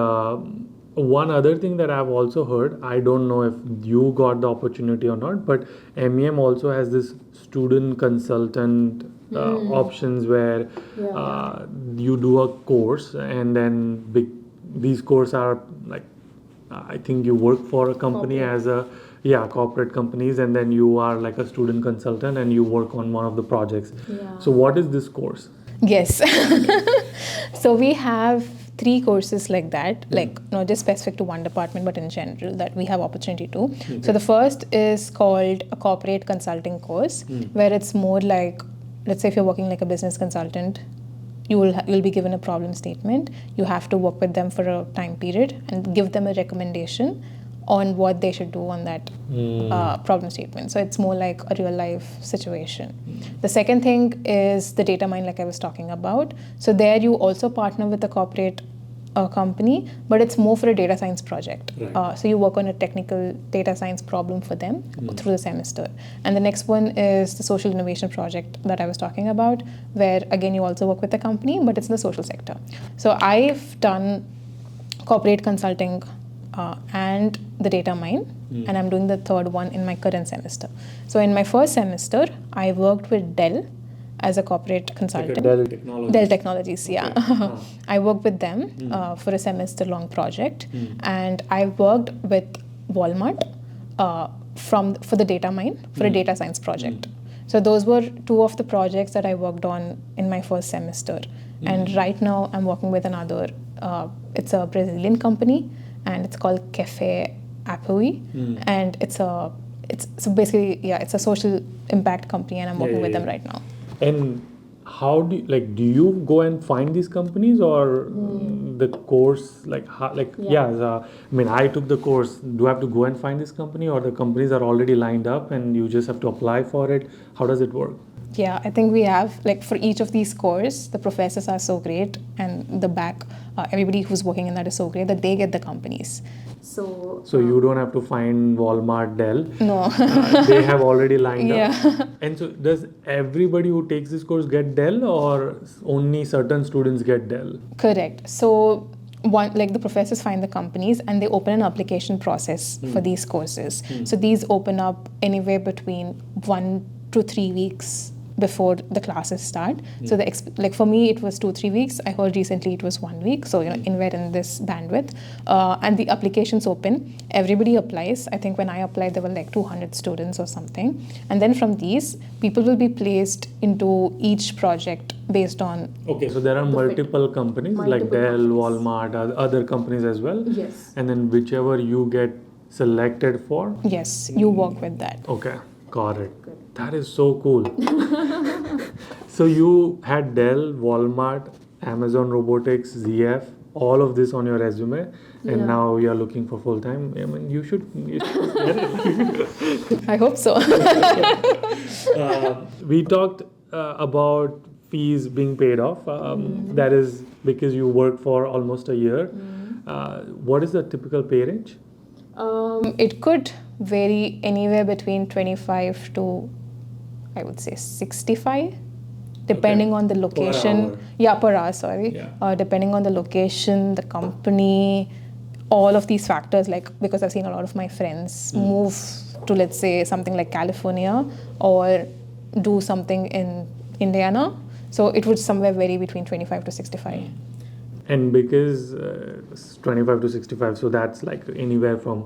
one other thing that I've also heard, I don't know if you got the opportunity or not, but MEM also has this student consultant options where you do a course, and then these courses are like, I think you work for a company as a corporate companies, and then you are like a student consultant and you work on one of the projects. So what is this course? Yes. So we have 3 courses like that, like not just specific to one department, but in general that we have opportunity to. So the first is called a corporate consulting course, where it's more like, let's say if you're working like a business consultant, you'll be given a problem statement. You have to work with them for a time period and give them a recommendation on what they should do on that problem statement. So it's more like a real life situation. The second thing is the data mine, like I was talking about. So there you also partner with a corporate company, but it's more for a data science project. So you work on a technical data science problem for them through the semester. And the next one is the social innovation project that I was talking about, where again you also work with the company, but it's in the social sector. So I've done corporate consulting and the data mine, and I'm doing the third one in my current semester. So in my first semester, I worked with Dell as a corporate consultant. Like Dell Technologies. Dell Technologies, yeah. I worked with them for a semester-long project, and I worked with Walmart for the data mine for a data science project. So those were 2 of the projects that I worked on in my first semester. And right now I'm working with another. It's a Brazilian company, and it's called Cafe Apui, and it's a social impact company, and I'm working with them right now. And how do you go and find these companies, or the course I took the course. Do I have to go and find this company, or the companies are already lined up and you just have to apply for it? How does it work? Yeah, I think we have, for each of these courses, the professors are so great, and everybody who's working in that is so great that they get the companies. So you don't have to find Walmart, Dell. No. They have already lined up. And so does everybody who takes this course get Dell, or only certain students get Dell? Correct. So the professors find the companies and they open an application process for these courses. So these open up anywhere between 1 to 3 weeks before the classes start. So for me it was 2-3 weeks. I heard recently it was 1 week. So anywhere in this bandwidth, and the applications open. Everybody applies. I think when I applied there were 200 students or something. And then from these, people will be placed into each project based on. Okay, so there are multiple companies like Dell, Walmart, other companies as well. Yes. And then whichever you get selected for. Yes, you work with that. Okay, got it. That is so cool. So you had Dell, Walmart, Amazon Robotics, ZF, all of this on your resume, and now you're looking for full time. I mean, you should get it. I hope so. We talked about fees being paid off. That is because you worked for almost a year. What is the typical pay range? It could vary anywhere between 25 to, I would say, 65. depending on the location. hour. Yeah, per hour, sorry. Yeah. Depending on the location, the company, all of these factors, like, because I've seen a lot of my friends move to, let's say, something like California or do something in Indiana. So it would somewhere vary between 25 to 65. And because it's 25 to 65, so that's like anywhere from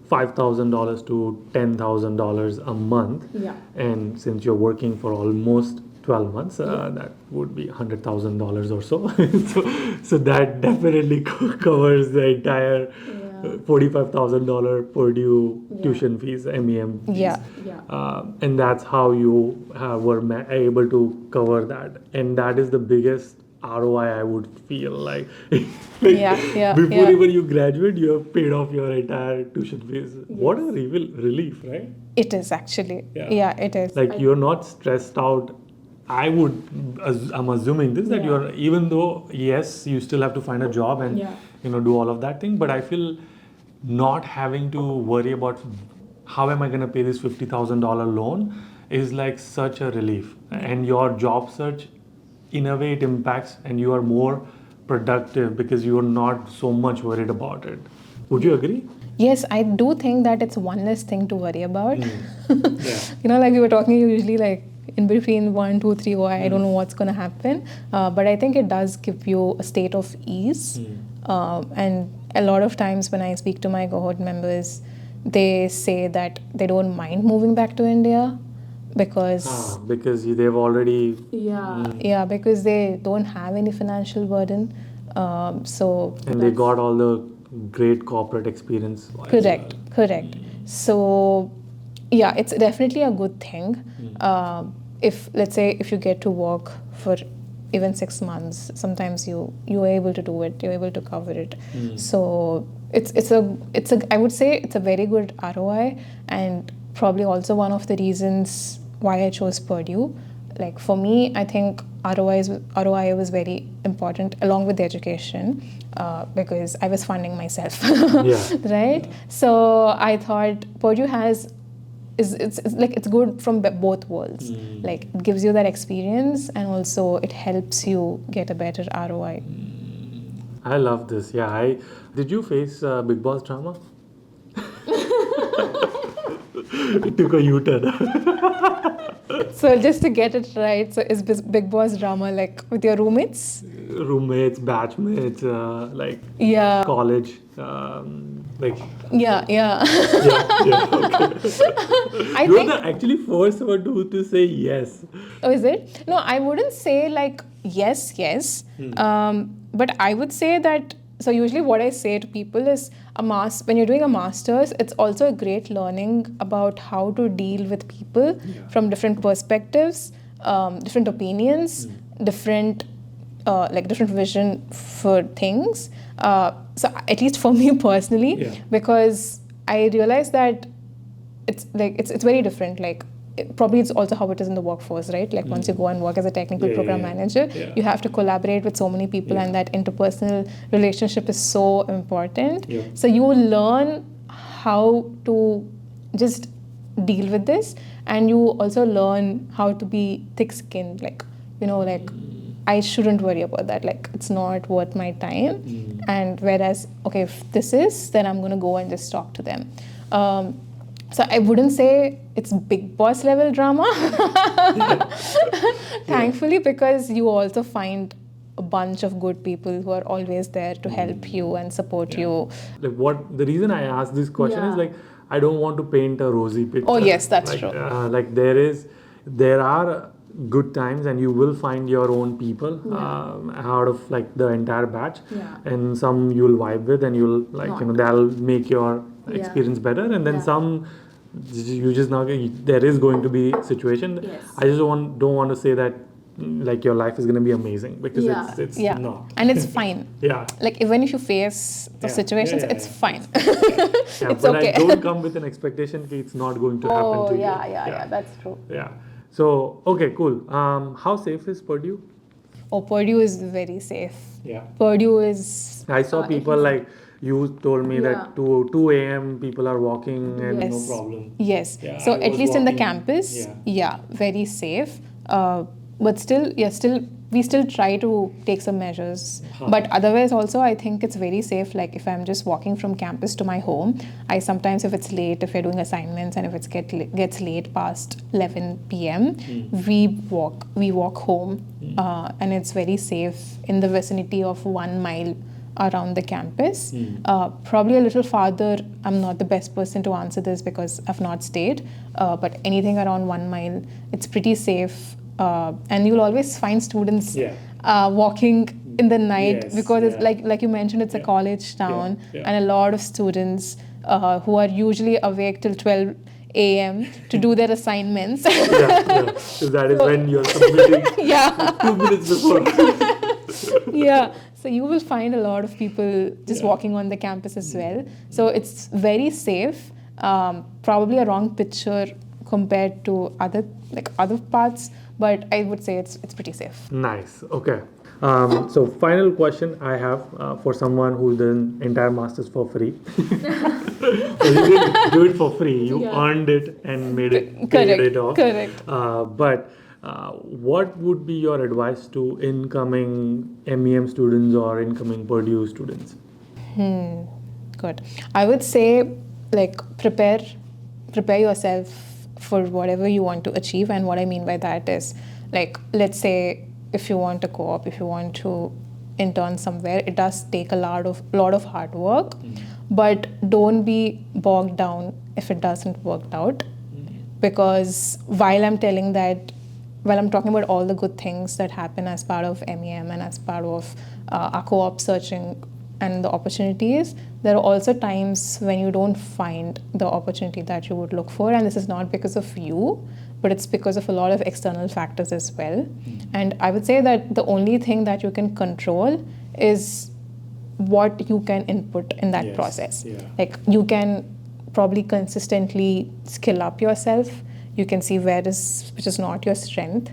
$5,000 to $10,000 a month. Yeah. And since you're working for almost 12 months, that would be $100,000 or so. so that definitely covers the entire $45,000 Purdue tuition fees, MEM fees. Yeah. And that's how you were able to cover that. And that is the biggest ROI, I would feel like. Before even you graduate, you have paid off your entire tuition fees. What a relief, right? It is actually. Yeah, it is. Like you're not stressed out. I'm assuming this, that you're, even though, yes, you still have to find a job and, do all of that thing. But I feel not having to worry about how am I going to pay this $50,000 loan is like such a relief. And your job search, in a way, it impacts and you are more productive because you are not so much worried about it. Would you agree? Yes, I do think that it's one less thing to worry about. Like we were talking, usually like in between 1, 2, 3, I don't know what's going to happen. But I think it does give you a state of ease. And a lot of times when I speak to my cohort members, they say that they don't mind moving back to India because they've already because they don't have any financial burden. They got all the great corporate experience. Correct. So it's definitely a good thing. If, let's say, if you get to work for even 6 months, sometimes you're able to do it, you're able to cover it. So it's a I would say it's a very good ROI, and probably also one of the reasons why I chose Purdue. Like for me, I think ROI was very important along with the education, because I was funding myself, right? So I thought Purdue it's good from both worlds. Like it gives you that experience and also it helps you get a better ROI. I love this. Yeah, did you face Big Boss drama? It took a U-turn. So just to get it right, so is Big Boss drama like with your roommates? Roommates, batchmates, college, Okay. You're the actually first one to say yes. Oh, is it? No, I wouldn't say like yes. But I would say that, so usually what I say to people is when you're doing a master's, it's also a great learning about how to deal with people from different perspectives, different opinions, different vision for things. So at least for me personally, because I realized that it's very different. Like probably it's also how it is in the workforce, right? Like once you go and work as a technical program manager, you have to collaborate with so many people, and that interpersonal relationship is so important. So you learn how to just deal with this, and you also learn how to be thick-skinned. Like, I shouldn't worry about that. Like, it's not worth my time. And whereas, okay, if this is, then I'm going to go and just talk to them. So I wouldn't say it's Big Boss level drama, thankfully, because you also find a bunch of good people who are always there to help you and support you. Like the reason I asked this question is like, I don't want to paint a rosy picture. Oh yes, that's true. Like there are good times, and you will find your own people out of like the entire batch, and some you'll vibe with, and you'll that'll make your experience better, and then some you just now there is going to be situation. I just don't want to say that like your life is going to be amazing, because it's not, and it's fine. Like even if you face the situations, it's fine. It's but okay. I don't come with an expectation that it's not going to happen to you. That's true. So okay, cool. How safe is Purdue? Oh, Purdue is very safe. Purdue is. I saw people like you told me that 2 a.m. people are walking and no problem. Yes. So at least in the campus, very safe. but still, we still try to take some measures. But otherwise, also, I think it's very safe. Like if I'm just walking from campus to my home, I sometimes, if it's late, if we're doing assignments, and if it gets late past 11 p.m., we walk home, and it's very safe in the vicinity of 1 mile around the campus. Probably a little farther, I'm not the best person to answer this because I've not stayed, but anything around 1 mile, it's pretty safe. And you'll always find students walking in the night because it's like you mentioned, it's a college town, and a lot of students who are usually awake till 12 a.m. to do their assignments. So that is when you're submitting 2 minutes before. So you will find a lot of people just walking on the campus as well. So it's very safe. Probably a wrong picture compared to other parts, but I would say it's pretty safe. Nice. Okay. So final question I have for someone who's done entire masters for free. So you didn't do it for free. You earned it and paid it off. Correct. But what would be your advice to incoming MEM students or incoming Purdue students? Good. I would say prepare yourself for whatever you want to achieve. And what I mean by that is, let's say if you want a co-op, if you want to intern somewhere, it does take a lot of hard work, but don't be bogged down if it doesn't work out. Because while I'm talking about all the good things that happen as part of MEM and as part of our co-op searching and the opportunities, there are also times when you don't find the opportunity that you would look for, and this is not because of you, but it's because of a lot of external factors as well. And I would say that the only thing that you can control is what you can input in that process. You can probably consistently skill up yourself. You can see which is not your strength.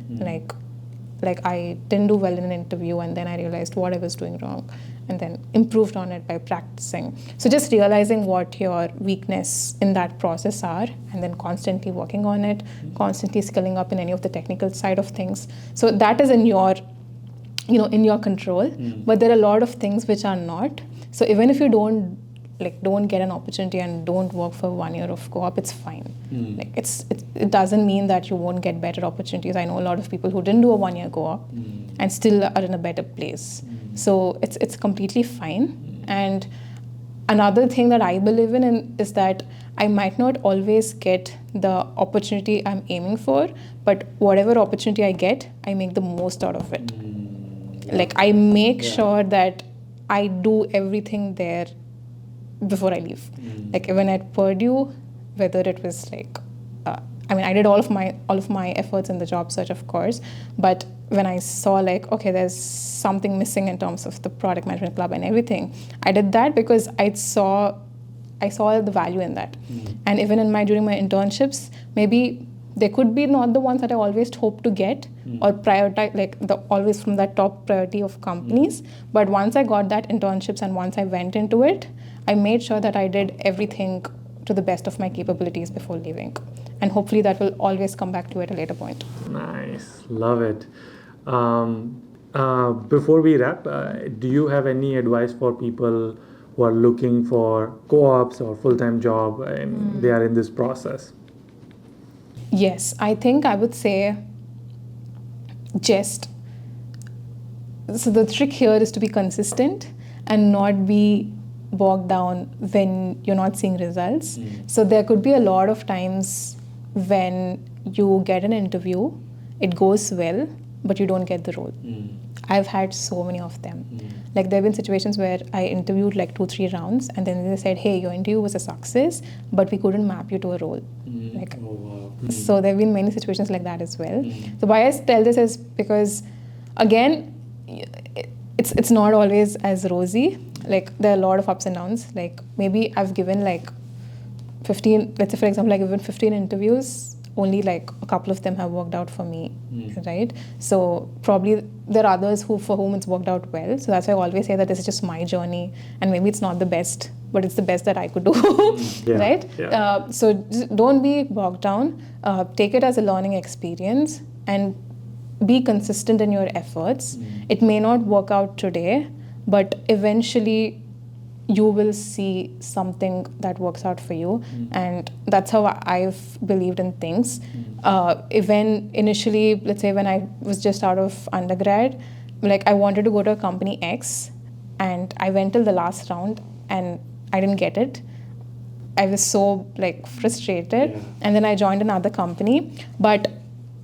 Like I didn't do well in an interview, and then I realized what I was doing wrong, and then improved on it by practicing. So just realizing what your weakness in that process are, and then constantly working on it, constantly skilling up in any of the technical side of things. So that is in your control. But there are a lot of things which are not. So even if you don't get an opportunity and don't work for 1 year of co-op, it's fine. It doesn't mean that you won't get better opportunities. I know a lot of people who didn't do a 1 year co-op and still are in a better place. So it's completely fine. And another thing that I believe in is that I might not always get the opportunity I'm aiming for, but whatever opportunity I get, I make the most out of it. I make sure that I do everything there before I leave. Even at Purdue, whether it was I did all of my efforts in the job search, of course, but when I saw okay, there's something missing in terms of the product management club and everything, I did that because I saw the value in that. And even during my internships, maybe they could be not the ones that I always hope to get or prioritize, always from that top priority of companies. But once I got that internships and once I went into it, I made sure that I did everything to the best of my capabilities before leaving. And hopefully that will always come back to it at a later point. Nice. Love it. Before we wrap, do you have any advice for people who are looking for co-ops or full-time job and they are in this process? Yes, I think I would say so the trick here is to be consistent and not be bogged down when you're not seeing results. So there could be a lot of times when you get an interview, it goes well, but you don't get the role. I've had so many of them. There have been situations where I interviewed 2-3 rounds, and then they said, hey, your interview was a success, but we couldn't map you to a role. So there have been many situations like that as well. So why I tell this is because, again, it's not always as rosy. There are a lot of ups and downs. Maybe I've given 15, let's say for example, I've given 15 interviews, only a couple of them have worked out for me, right? So probably there are others for whom it's worked out well. So that's why I always say that this is just my journey, and maybe it's not the best, but it's the best that I could do, right? So just don't be bogged down. Take it as a learning experience and be consistent in your efforts. It may not work out today, but eventually you will see something that works out for you. And that's how I've believed in things. Even initially, let's say when I was just out of undergrad, like I wanted to go to a company X, and I went till the last round and I didn't get it. I was so like frustrated, and then I joined another company, but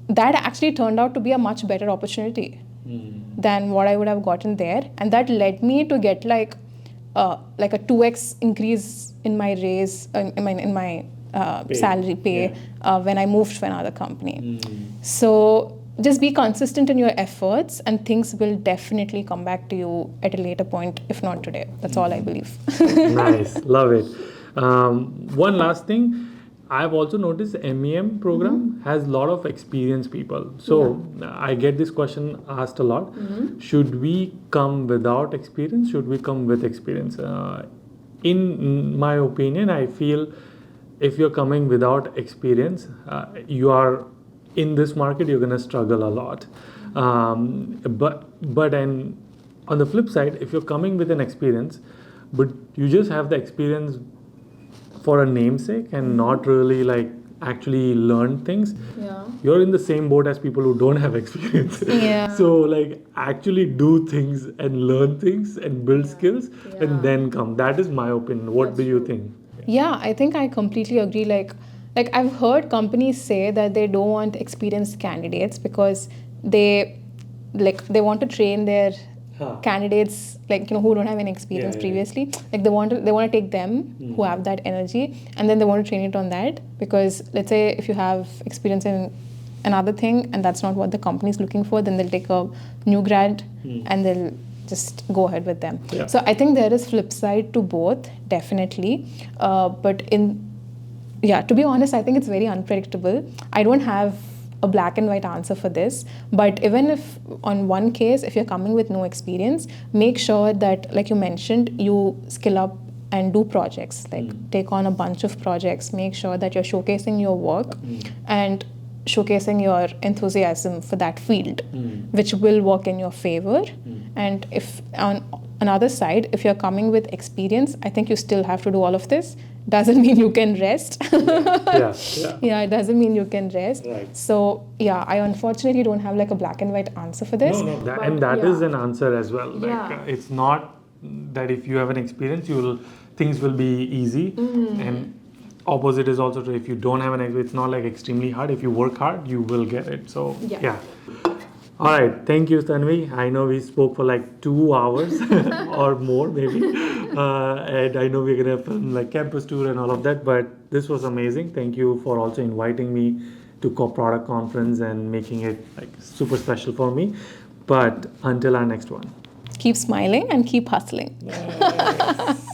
that actually turned out to be a much better opportunity than what I would have gotten there, and that led me to get like a 2x increase in my raise in my salary pay when I moved to another company. So just be consistent in your efforts, and things will definitely come back to you at a later point, if not today. That's all I believe. Nice, love it. One last thing, I've also noticed the MEM program has a lot of experienced people. So I get this question asked a lot. Should we come without experience? Should we come with experience? In my opinion, I feel if you're coming without experience, you are in this market, you're going to struggle a lot. But on the flip side, if you're coming with an experience, but you just have the experience for a namesake and not really like actually learn things, you're in the same boat as people who don't have experience. So like actually do things and learn things and build skills and then come. That is my opinion. What do you think? Yeah, I think I completely agree. Like I've heard companies say that they don't want experienced candidates because they want to train their candidates who don't have any experience previously. Like they want to take them who have that energy, and then they want to train it on that, because let's say if you have experience in another thing and that's not what the company is looking for, then they'll take a new grad and they'll just go ahead with them. So I think there is flip side to both, definitely. But to be honest, I think it's very unpredictable. I don't have a black and white answer for this, but even if on one case, if you're coming with no experience, make sure that, like you mentioned, you skill up and do projects, take on a bunch of projects. Make sure that you're showcasing your work and showcasing your enthusiasm for that field, which will work in your favor. And if on another side, if you're coming with experience, I think you still have to do all of this. Doesn't mean you can rest. It doesn't mean you can rest. So I unfortunately don't have like a black and white answer for this. That is an answer as well. It's not that if you have an experience, things will be easy. And opposite is also true. If you don't have an experience, it's not like extremely hard. If you work hard, you will get it. So All right, thank you, Tanvi. I know we spoke for like 2 hours or more maybe, and I know we're gonna film like campus tour and all of that, but this was amazing. Thank you for also inviting me to Co-Product Conference and making it like super special for me. But until our next one. Keep smiling and keep hustling. Yes.